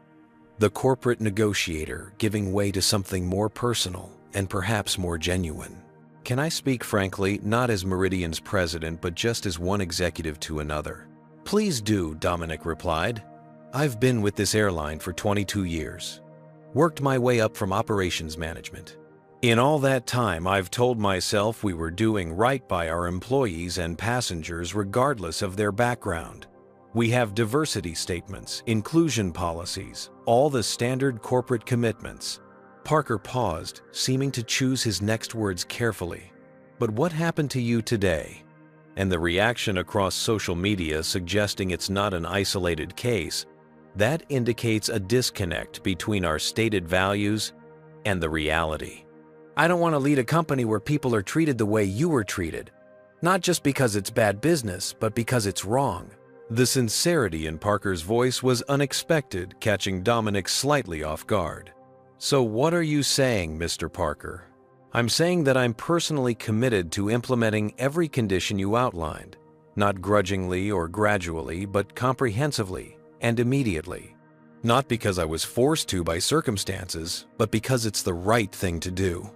The corporate negotiator giving way to something more personal and perhaps more genuine. Can I speak frankly, not as Meridian's president, but just as one executive to another? Please do, Dominic replied. I've been with this airline for 22 years. Worked my way up from operations management. In all that time, I've told myself we were doing right by our employees and passengers regardless of their background. We have diversity statements, inclusion policies, all the standard corporate commitments. Parker paused, seeming to choose his next words carefully. But what happened to you today? And the reaction across social media suggesting it's not an isolated case, that indicates a disconnect between our stated values and the reality. I don't want to lead a company where people are treated the way you were treated. Not just because it's bad business, but because it's wrong. The sincerity in Parker's voice was unexpected, catching Dominic slightly off guard. So what are you saying, Mr. Parker? I'm saying that I'm personally committed to implementing every condition you outlined, not grudgingly or gradually, but comprehensively and immediately. Not because I was forced to by circumstances, but because it's the right thing to do.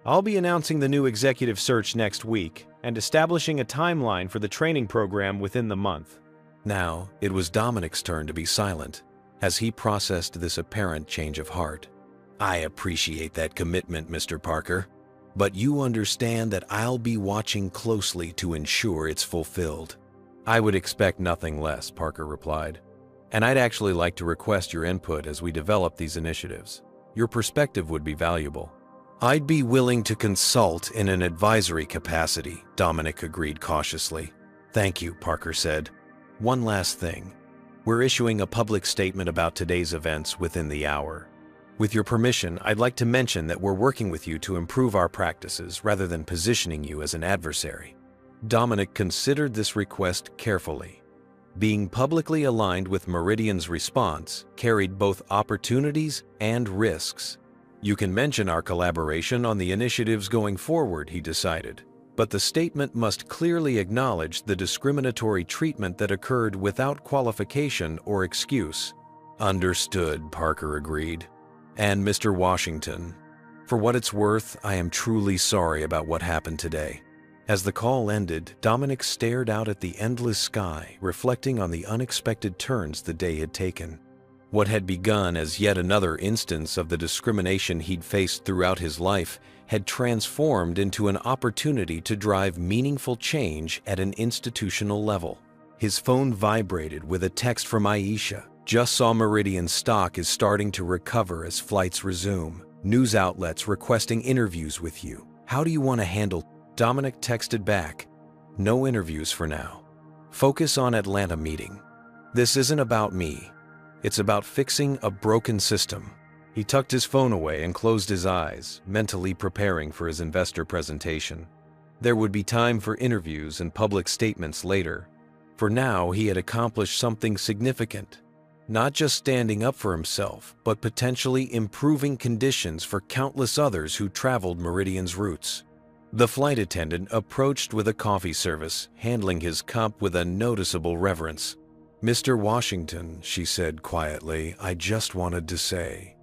I'll be announcing the new executive search next week and establishing a timeline for the training program within the month. Now, it was Dominic's turn to be silent as he processed this apparent change of heart. I appreciate that commitment, Mr. Parker, but you understand that I'll be watching closely to ensure it's fulfilled. I would expect nothing less, Parker replied. And I'd actually like to request your input as we develop these initiatives. Your perspective would be valuable. I'd be willing to consult in an advisory capacity, Dominic agreed cautiously. Thank you, Parker said. One last thing. We're issuing a public statement about today's events within the hour. With your permission, I'd like to mention that we're working with you to improve our practices rather than positioning you as an adversary. Dominic considered this request carefully. Being publicly aligned with Meridian's response carried both opportunities and risks. You can mention our collaboration on the initiatives going forward, he decided, but the statement must clearly acknowledge the discriminatory treatment that occurred without qualification or excuse. Understood, Parker agreed. And Mr. Washington, for what it's worth, I am truly sorry about what happened today. As the call ended, Dominic stared out at the endless sky, reflecting on the unexpected turns the day had taken. What had begun as yet another instance of the discrimination he'd faced throughout his life had transformed into an opportunity to drive meaningful change at an institutional level. His phone vibrated with a text from Aisha. "Just saw Meridian stock is starting to recover as flights resume. News outlets requesting interviews with you. How do you want to handle?" Dominic texted back, "No interviews for now. Focus on Atlanta meeting. This isn't about me. It's about fixing a broken system." He tucked his phone away and closed his eyes, mentally preparing for his investor presentation. There would be time for interviews and public statements later. For now, he had accomplished something significant. Not just standing up for himself, but potentially improving conditions for countless others who traveled Meridian's routes. The flight attendant approached with a coffee service, handling his cup with a noticeable reverence. "Mr. Washington," she said quietly, "I just wanted to say,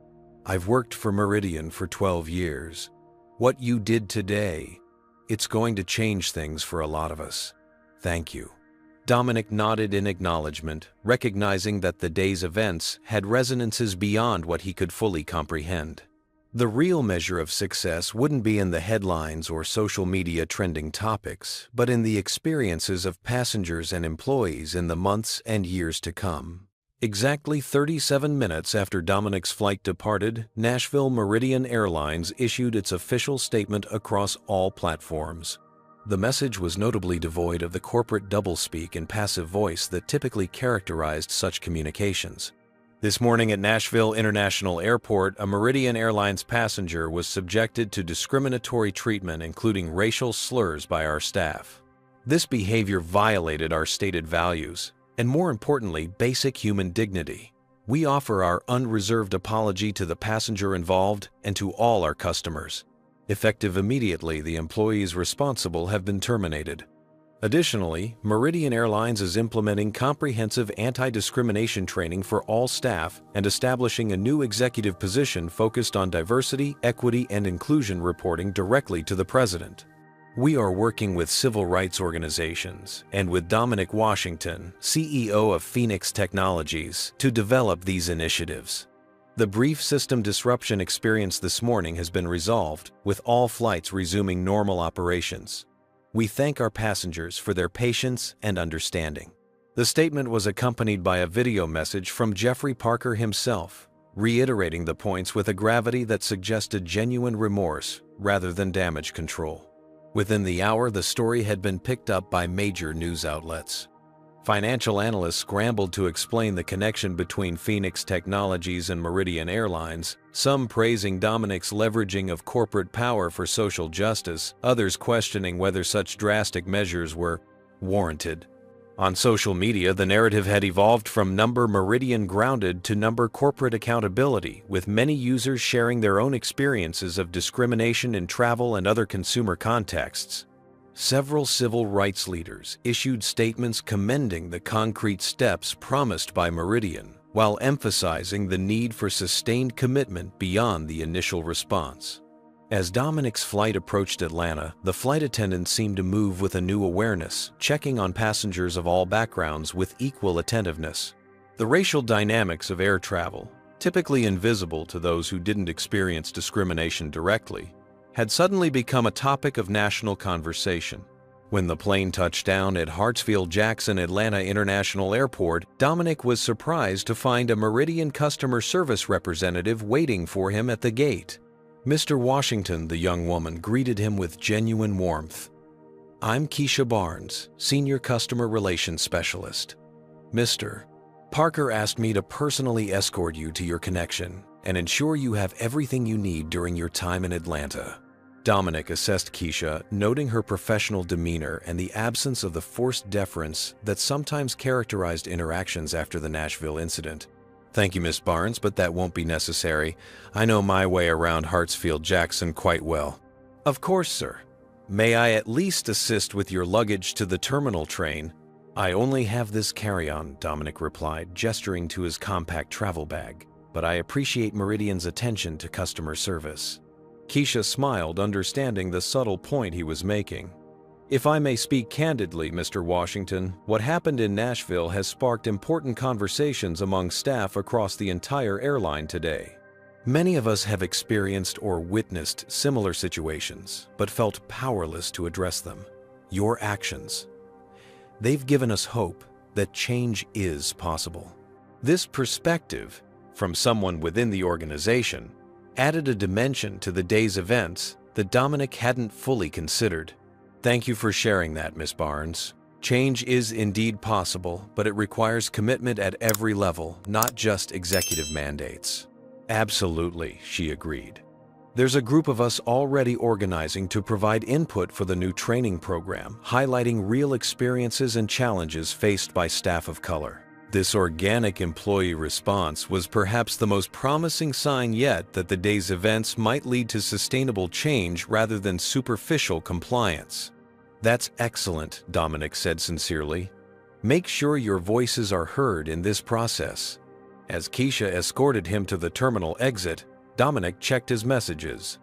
I've worked for Meridian for 12 years. What you did today, it's going to change things for a lot of us. Thank you." Dominic nodded in acknowledgement, recognizing that the day's events had resonances beyond what he could fully comprehend. The real measure of success wouldn't be in the headlines or social media trending topics, but in the experiences of passengers and employees in the months and years to come. Exactly 37 minutes after Dominic's flight departed, Nashville Meridian Airlines issued its official statement across all platforms. The message was notably devoid of the corporate doublespeak and passive voice that typically characterized such communications. This morning at Nashville International Airport, a Meridian Airlines passenger was subjected to discriminatory treatment, including racial slurs, by our staff. This behavior violated our stated values, and more importantly, basic human dignity. We offer our unreserved apology to the passenger involved and to all our customers. Effective immediately, the employees responsible have been terminated. Additionally, Meridian Airlines is implementing comprehensive anti-discrimination training for all staff and establishing a new executive position focused on diversity, equity, and inclusion reporting directly to the President. We are working with civil rights organizations and with Dominic Washington, CEO of Phoenix Technologies, to develop these initiatives. The brief system disruption experienced this morning has been resolved, with all flights resuming normal operations. We thank our passengers for their patience and understanding. The statement was accompanied by a video message from Jeffrey Parker himself, reiterating the points with a gravity that suggested genuine remorse rather than damage control. Within the hour, the story had been picked up by major news outlets. Financial analysts scrambled to explain the connection between Phoenix Technologies and Meridian Airlines, some praising Dominic's leveraging of corporate power for social justice, others questioning whether such drastic measures were warranted. On social media, the narrative had evolved from number Meridian grounded to number corporate accountability, with many users sharing their own experiences of discrimination in travel and other consumer contexts. Several civil rights leaders issued statements commending the concrete steps promised by Meridian, while emphasizing the need for sustained commitment beyond the initial response. As Dominic's flight approached Atlanta, the flight attendant seemed to move with a new awareness, checking on passengers of all backgrounds with equal attentiveness. The racial dynamics of air travel, typically invisible to those who didn't experience discrimination directly, had suddenly become a topic of national conversation. When the plane touched down at Hartsfield-Jackson Atlanta International Airport, Dominic was surprised to find a Meridian customer service representative waiting for him at the gate. "Mr. Washington," the young woman greeted him with genuine warmth. "I'm Keisha Barnes, Senior Customer Relations Specialist. Mr. Parker asked me to personally escort you to your connection and ensure you have everything you need during your time in Atlanta." Dominic assessed Keisha, noting her professional demeanor and the absence of the forced deference that sometimes characterized interactions after the Nashville incident. "Thank you, Miss Barnes, but that won't be necessary. I know my way around Hartsfield-Jackson quite well." "Of course, sir. May I at least assist with your luggage to the terminal train?" "I only have this carry-on," Dominic replied, gesturing to his compact travel bag. "But I appreciate Meridian's attention to customer service." Keisha smiled, understanding the subtle point he was making. If I may speak candidly, Mr. Washington, what happened in Nashville has sparked important conversations among staff across the entire airline today. Many of us have experienced or witnessed similar situations, but felt powerless to address them. Your actions, they've given us hope that change is possible. This perspective, from someone within the organization, added a dimension to the day's events that Dominic hadn't fully considered. Thank you for sharing that, Ms. Barnes. Change is indeed possible, but it requires commitment at every level, not just executive mandates. Absolutely, she agreed. There's a group of us already organizing to provide input for the new training program, highlighting real experiences and challenges faced by staff of color. This organic employee response was perhaps the most promising sign yet that the day's events might lead to sustainable change rather than superficial compliance. That's excellent, Dominic said sincerely. Make sure your voices are heard in this process. As Keisha escorted him to the terminal exit, Dominic checked his messages.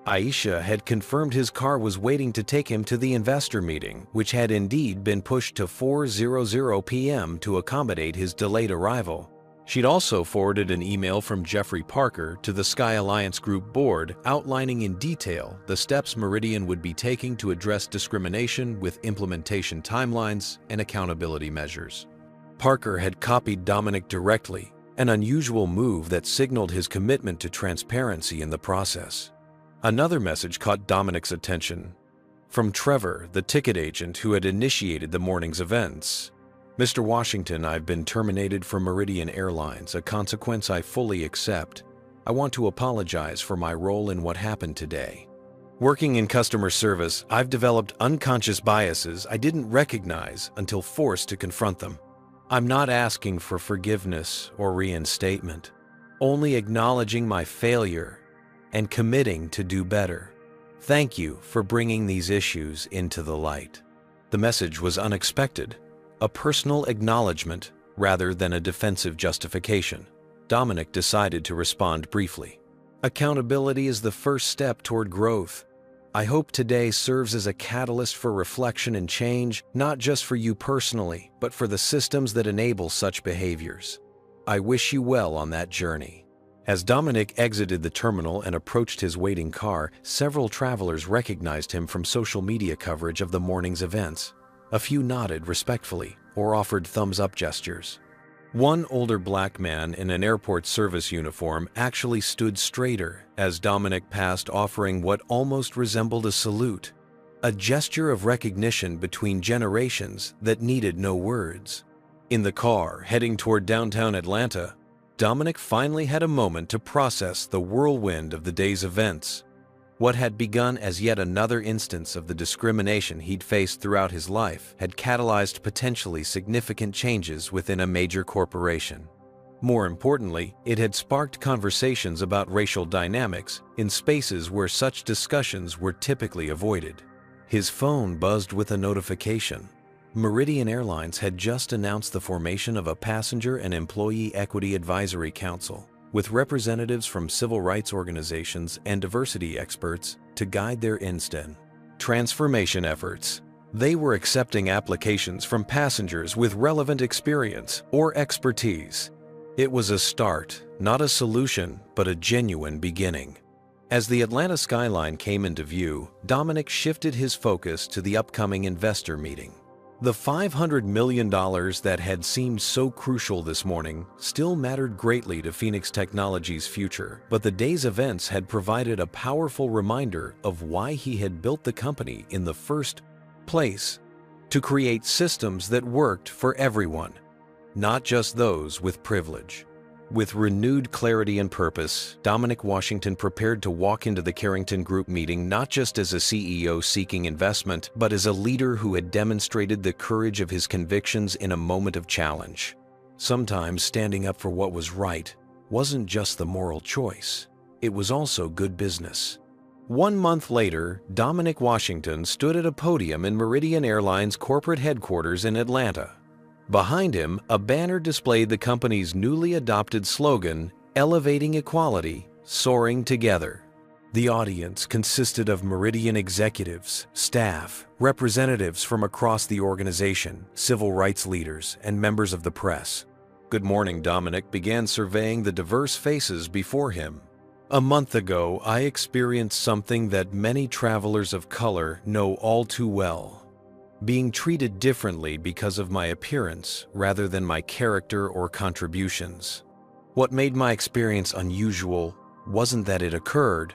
Aisha had confirmed his car was waiting to take him to the investor meeting, which had indeed been pushed to 4:00 p.m. to accommodate his delayed arrival. She'd also forwarded an email from Jeffrey Parker to the Sky Alliance Group board outlining in detail the steps Meridian would be taking to address discrimination with implementation timelines and accountability measures. Parker had copied Dominic directly, an unusual move that signaled his commitment to transparency in the process. Another message caught Dominic's attention. From Trevor, the ticket agent who had initiated the morning's events. Mr. Washington, I've been terminated from Meridian Airlines, a consequence I fully accept. I want to apologize for my role in what happened today. Working in customer service, I've developed unconscious biases I didn't recognize until forced to confront them. I'm not asking for forgiveness or reinstatement, only acknowledging my failure and committing to do better. Thank you for bringing these issues into the light. The message was unexpected, a personal acknowledgement rather than a defensive justification. Dominic decided to respond briefly. Accountability is the first step toward growth. I hope today serves as a catalyst for reflection and change, not just for you personally, but for the systems that enable such behaviors. I wish you well on that journey. As Dominic exited the terminal and approached his waiting car, several travelers recognized him from social media coverage of the morning's events. A few nodded respectfully or offered thumbs-up gestures. One older black man in an airport service uniform actually stood straighter as Dominic passed, offering what almost resembled a salute, a gesture of recognition between generations that needed no words. In the car, heading toward downtown Atlanta, Dominic finally had a moment to process the whirlwind of the day's events. What had begun as yet another instance of the discrimination he'd faced throughout his life had catalyzed potentially significant changes within a major corporation. More importantly, it had sparked conversations about racial dynamics in spaces where such discussions were typically avoided. His phone buzzed with a notification. Meridian Airlines had just announced the formation of a Passenger and Employee Equity Advisory Council, with representatives from civil rights organizations and diversity experts to guide their transformation efforts. They were accepting applications from passengers with relevant experience or expertise. It was a start, not a solution, but a genuine beginning. As the Atlanta skyline came into view, Dominic shifted his focus to the upcoming investor meeting. The $500 million that had seemed so crucial this morning still mattered greatly to Phoenix Technologies' future, but the day's events had provided a powerful reminder of why he had built the company in the first place: to create systems that worked for everyone, not just those with privilege. With renewed clarity and purpose, Dominic Washington prepared to walk into the Carrington Group meeting not just as a CEO seeking investment, but as a leader who had demonstrated the courage of his convictions in a moment of challenge. Sometimes standing up for what was right wasn't just the moral choice, it was also good business. 1 month later, Dominic Washington stood at a podium in Meridian Airlines corporate headquarters in Atlanta. Behind him, a banner displayed the company's newly adopted slogan, "Elevating Equality, Soaring Together." The audience consisted of Meridian executives, staff, representatives from across the organization, civil rights leaders, and members of the press. Good morning, Dominic began surveying the diverse faces before him. A month ago, I experienced something that many travelers of color know all too well. Being treated differently because of my appearance rather than my character or contributions. What made my experience unusual wasn't that it occurred,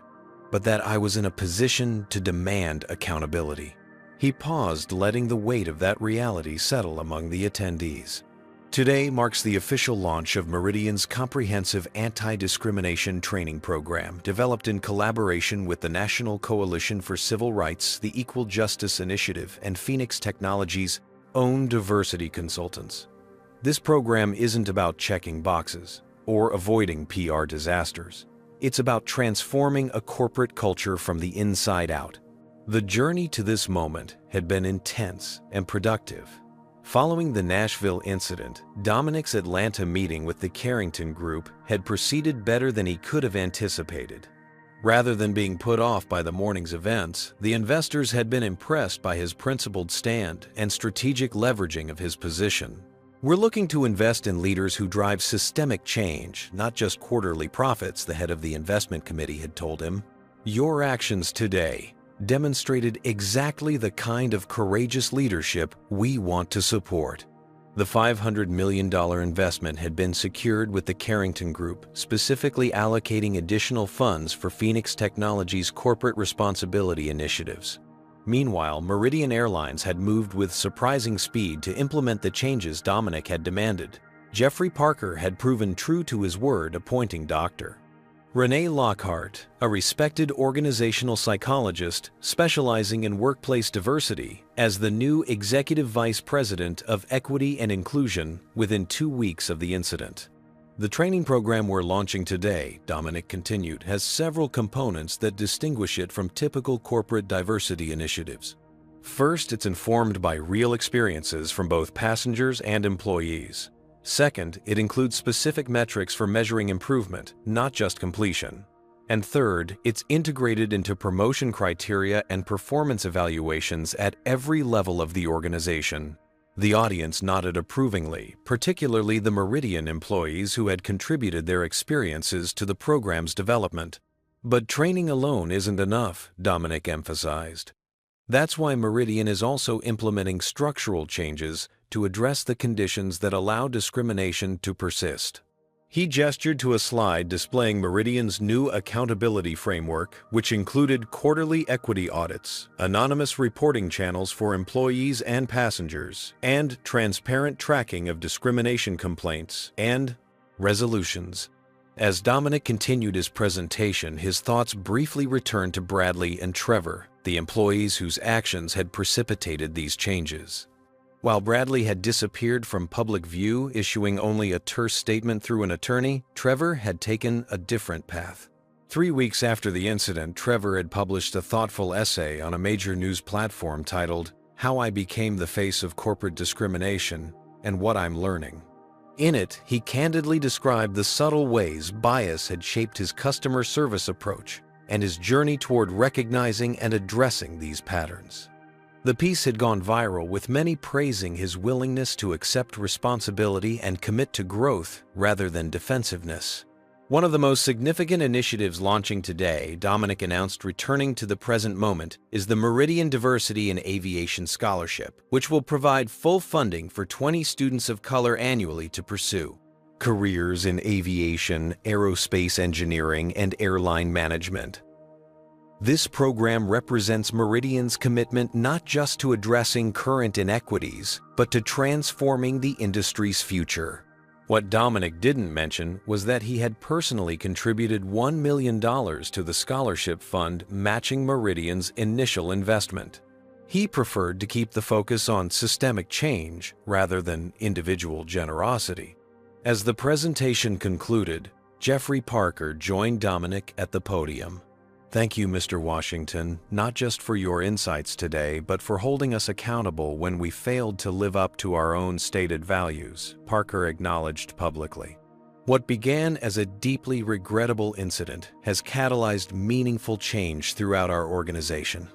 but that I was in a position to demand accountability. He paused, letting the weight of that reality settle among the attendees. Today marks the official launch of Meridian's comprehensive anti-discrimination training program, developed in collaboration with the National Coalition for Civil Rights, the Equal Justice Initiative, and Phoenix Technologies' own diversity consultants. This program isn't about checking boxes or avoiding PR disasters. It's about transforming a corporate culture from the inside out. The journey to this moment had been intense and productive. Following the Nashville incident, Dominic's Atlanta meeting with the Carrington Group had proceeded better than he could have anticipated. Rather than being put off by the morning's events, the investors had been impressed by his principled stand and strategic leveraging of his position. We're looking to invest in leaders who drive systemic change, not just quarterly profits, the head of the investment committee had told him. Your actions today demonstrated exactly the kind of courageous leadership we want to support. The $500 million investment had been secured with the Carrington Group, specifically allocating additional funds for Phoenix Technologies' corporate responsibility initiatives. Meanwhile, Meridian Airlines had moved with surprising speed to implement the changes Dominic had demanded. Jeffrey Parker had proven true to his word, appointing Dr. Renee Lockhart, a respected organizational psychologist specializing in workplace diversity, as the new Executive Vice President of Equity and Inclusion within 2 weeks of the incident. The training program we're launching today, Dominic continued, has several components that distinguish it from typical corporate diversity initiatives. First, it's informed by real experiences from both passengers and employees. Second, it includes specific metrics for measuring improvement, not just completion. And third, it's integrated into promotion criteria and performance evaluations at every level of the organization. The audience nodded approvingly, particularly the Meridian employees who had contributed their experiences to the program's development. But training alone isn't enough, Dominic emphasized. That's why Meridian is also implementing structural changes to address the conditions that allow discrimination to persist. He gestured to a slide displaying Meridian's new accountability framework, which included quarterly equity audits, anonymous reporting channels for employees and passengers, and transparent tracking of discrimination complaints and resolutions. As Dominic continued his presentation, his thoughts briefly returned to Bradley and Trevor, the employees whose actions had precipitated these changes. While Bradley had disappeared from public view, issuing only a terse statement through an attorney, Trevor had taken a different path. 3 weeks after the incident, Trevor had published a thoughtful essay on a major news platform titled, "How I Became the Face of Corporate Discrimination and What I'm Learning." In it, he candidly described the subtle ways bias had shaped his customer service approach and his journey toward recognizing and addressing these patterns. The piece had gone viral, with many praising his willingness to accept responsibility and commit to growth rather than defensiveness. One of the most significant initiatives launching today, Dominic announced returning to the present moment, is the Meridian Diversity in Aviation Scholarship, which will provide full funding for 20 students of color annually to pursue careers in aviation, aerospace engineering, and airline management. This program represents Meridian's commitment not just to addressing current inequities, but to transforming the industry's future. What Dominic didn't mention was that he had personally contributed $1 million to the scholarship fund, matching Meridian's initial investment. He preferred to keep the focus on systemic change rather than individual generosity. As the presentation concluded, Jeffrey Parker joined Dominic at the podium. "Thank you, Mr. Washington, not just for your insights today, but for holding us accountable when we failed to live up to our own stated values," Parker acknowledged publicly. What began as a deeply regrettable incident has catalyzed meaningful change throughout our organization.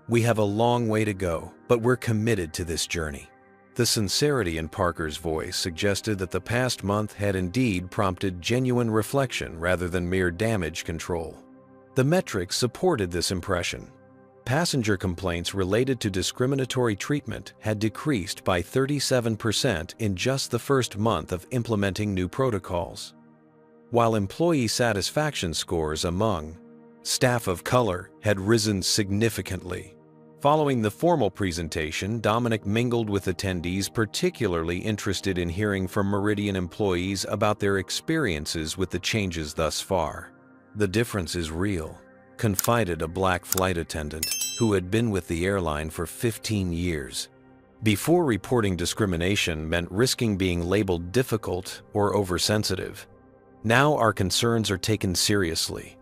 We have a long way to go, but we're committed to this journey. The sincerity in Parker's voice suggested that the past month had indeed prompted genuine reflection rather than mere damage control. The metrics supported this impression. Passenger complaints related to discriminatory treatment had decreased by 37% in just the first month of implementing new protocols, while employee satisfaction scores among staff of color had risen significantly. Following the formal presentation, Dominic mingled with attendees particularly interested in hearing from Meridian employees about their experiences with the changes thus far. "The difference is real," confided a black flight attendant who had been with the airline for 15 years. Before, reporting discrimination meant risking being labeled difficult or oversensitive. Now our concerns are taken seriously.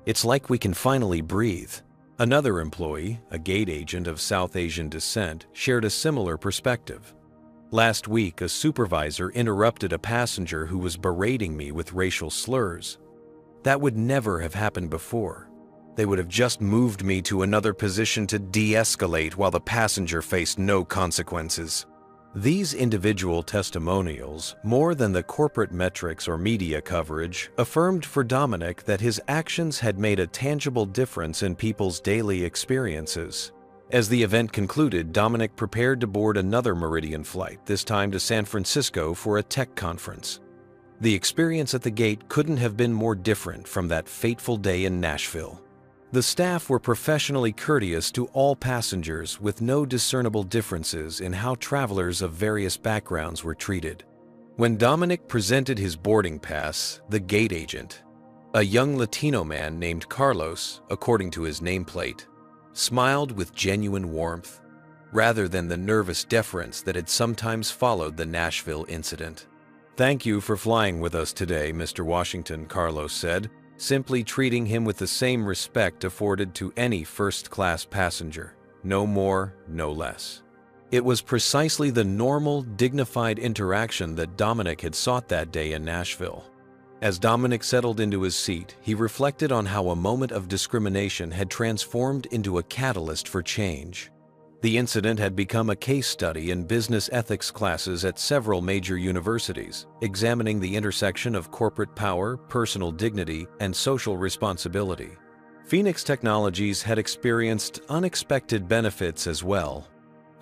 It's like we can finally breathe. Another employee, a gate agent of South Asian descent, shared a similar perspective. "Last week, a supervisor interrupted a passenger who was berating me with racial slurs. That would never have happened before. They would have just moved me to another position to de-escalate while the passenger faced no consequences." These individual testimonials, more than the corporate metrics or media coverage, affirmed for Dominic that his actions had made a tangible difference in people's daily experiences. As the event concluded, Dominic prepared to board another Meridian flight, this time to San Francisco for a tech conference. The experience at the gate couldn't have been more different from that fateful day in Nashville. The staff were professionally courteous to all passengers with no discernible differences in how travelers of various backgrounds were treated. When Dominic presented his boarding pass, the gate agent, a young Latino man named Carlos, according to his nameplate, smiled with genuine warmth, rather than the nervous deference that had sometimes followed the Nashville incident. "Thank you for flying with us today, Mr. Washington," Carlos said, simply treating him with the same respect afforded to any first-class passenger. No more, no less. It was precisely the normal, dignified interaction that Dominic had sought that day in Nashville. As Dominic settled into his seat, he reflected on how a moment of discrimination had transformed into a catalyst for change. The incident had become a case study in business ethics classes at several major universities, examining the intersection of corporate power, personal dignity, and social responsibility. Phoenix Technologies had experienced unexpected benefits as well.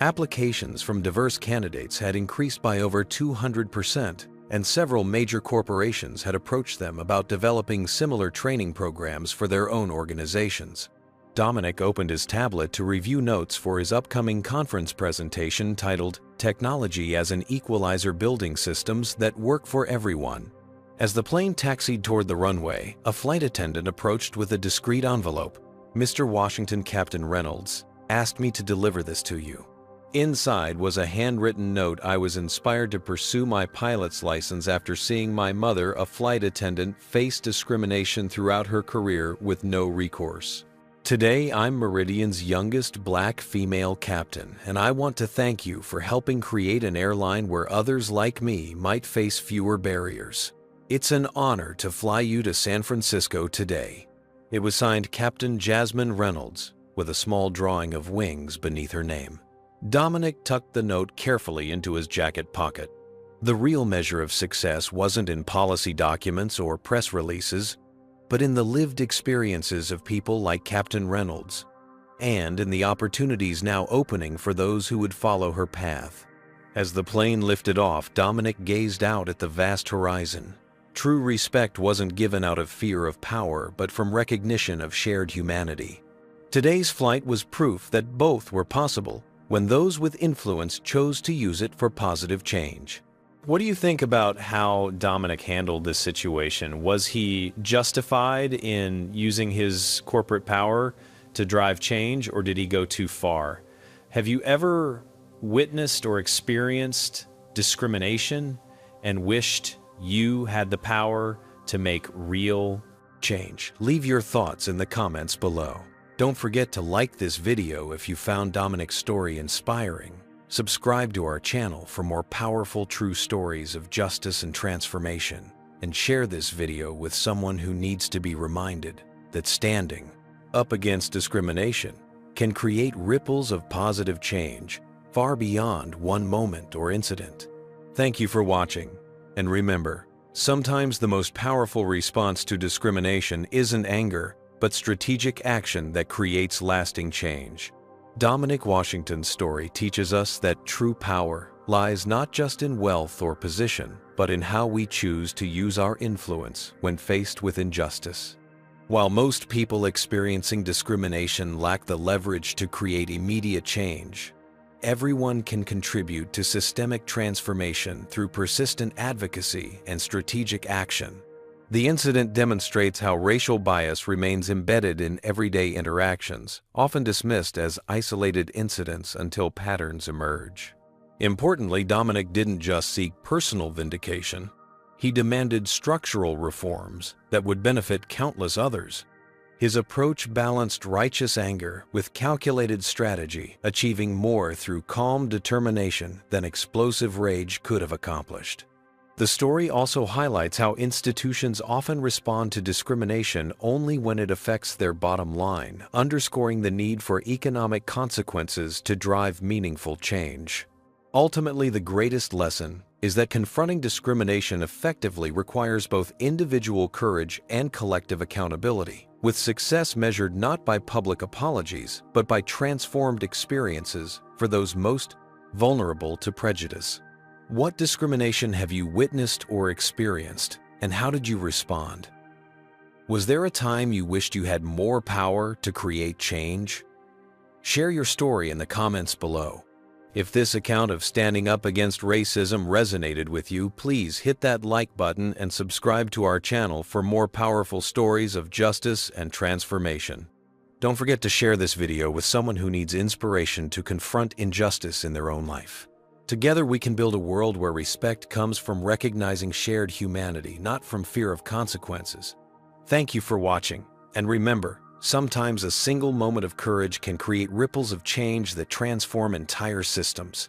Applications from diverse candidates had increased by over 200%, and several major corporations had approached them about developing similar training programs for their own organizations. Dominic opened his tablet to review notes for his upcoming conference presentation titled "Technology as an Equalizer Building Systems That Work for Everyone." As the plane taxied toward the runway, a flight attendant approached with a discreet envelope. "Mr. Washington, Captain Reynolds asked me to deliver this to you." Inside was a handwritten note: "I was inspired to pursue my pilot's license after seeing my mother, a flight attendant, face discrimination throughout her career with no recourse. Today, I'm Meridian's youngest black female captain, and I want to thank you for helping create an airline where others like me might face fewer barriers. It's an honor to fly you to San Francisco today." It was signed Captain Jasmine Reynolds, with a small drawing of wings beneath her name. Dominic tucked the note carefully into his jacket pocket. The real measure of success wasn't in policy documents or press releases, but in the lived experiences of people like Captain Reynolds, and in the opportunities now opening for those who would follow her path. As the plane lifted off, Dominic gazed out at the vast horizon. True respect wasn't given out of fear of power, but from recognition of shared humanity. Today's flight was proof that both were possible when those with influence chose to use it for positive change. What do you think about how Dominic handled this situation? Was he justified in using his corporate power to drive change, or did he go too far? Have you ever witnessed or experienced discrimination and wished you had the power to make real change? Leave your thoughts in the comments below. Don't forget to like this video if you found Dominic's story inspiring. Subscribe to our channel for more powerful true stories of justice and transformation. and share this video with someone who needs to be reminded that standing up against discrimination can create ripples of positive change far beyond one moment or incident. Thank you for watching, and remember, sometimes the most powerful response to discrimination isn't anger, but strategic action that creates lasting change. Dominic Washington's story teaches us that true power lies not just in wealth or position, but in how we choose to use our influence when faced with injustice. While most people experiencing discrimination lack the leverage to create immediate change, everyone can contribute to systemic transformation through persistent advocacy and strategic action. The incident demonstrates how racial bias remains embedded in everyday interactions, often dismissed as isolated incidents until patterns emerge. Importantly, Dominic didn't just seek personal vindication. He demanded structural reforms that would benefit countless others. His approach balanced righteous anger with calculated strategy, achieving more through calm determination than explosive rage could have accomplished. The story also highlights how institutions often respond to discrimination only when it affects their bottom line, underscoring the need for economic consequences to drive meaningful change. Ultimately, the greatest lesson is that confronting discrimination effectively requires both individual courage and collective accountability, with success measured not by public apologies, but by transformed experiences for those most vulnerable to prejudice. What discrimination have you witnessed or experienced, and how did you respond? Was there a time you wished you had more power to create change? Share your story in the comments below. If this account of standing up against racism resonated with you, please hit that like button and subscribe to our channel for more powerful stories of justice and transformation. Don't forget to share this video with someone who needs inspiration to confront injustice in their own life. Together we can build a world where respect comes from recognizing shared humanity, not from fear of consequences. Thank you for watching, and remember, sometimes a single moment of courage can create ripples of change that transform entire systems.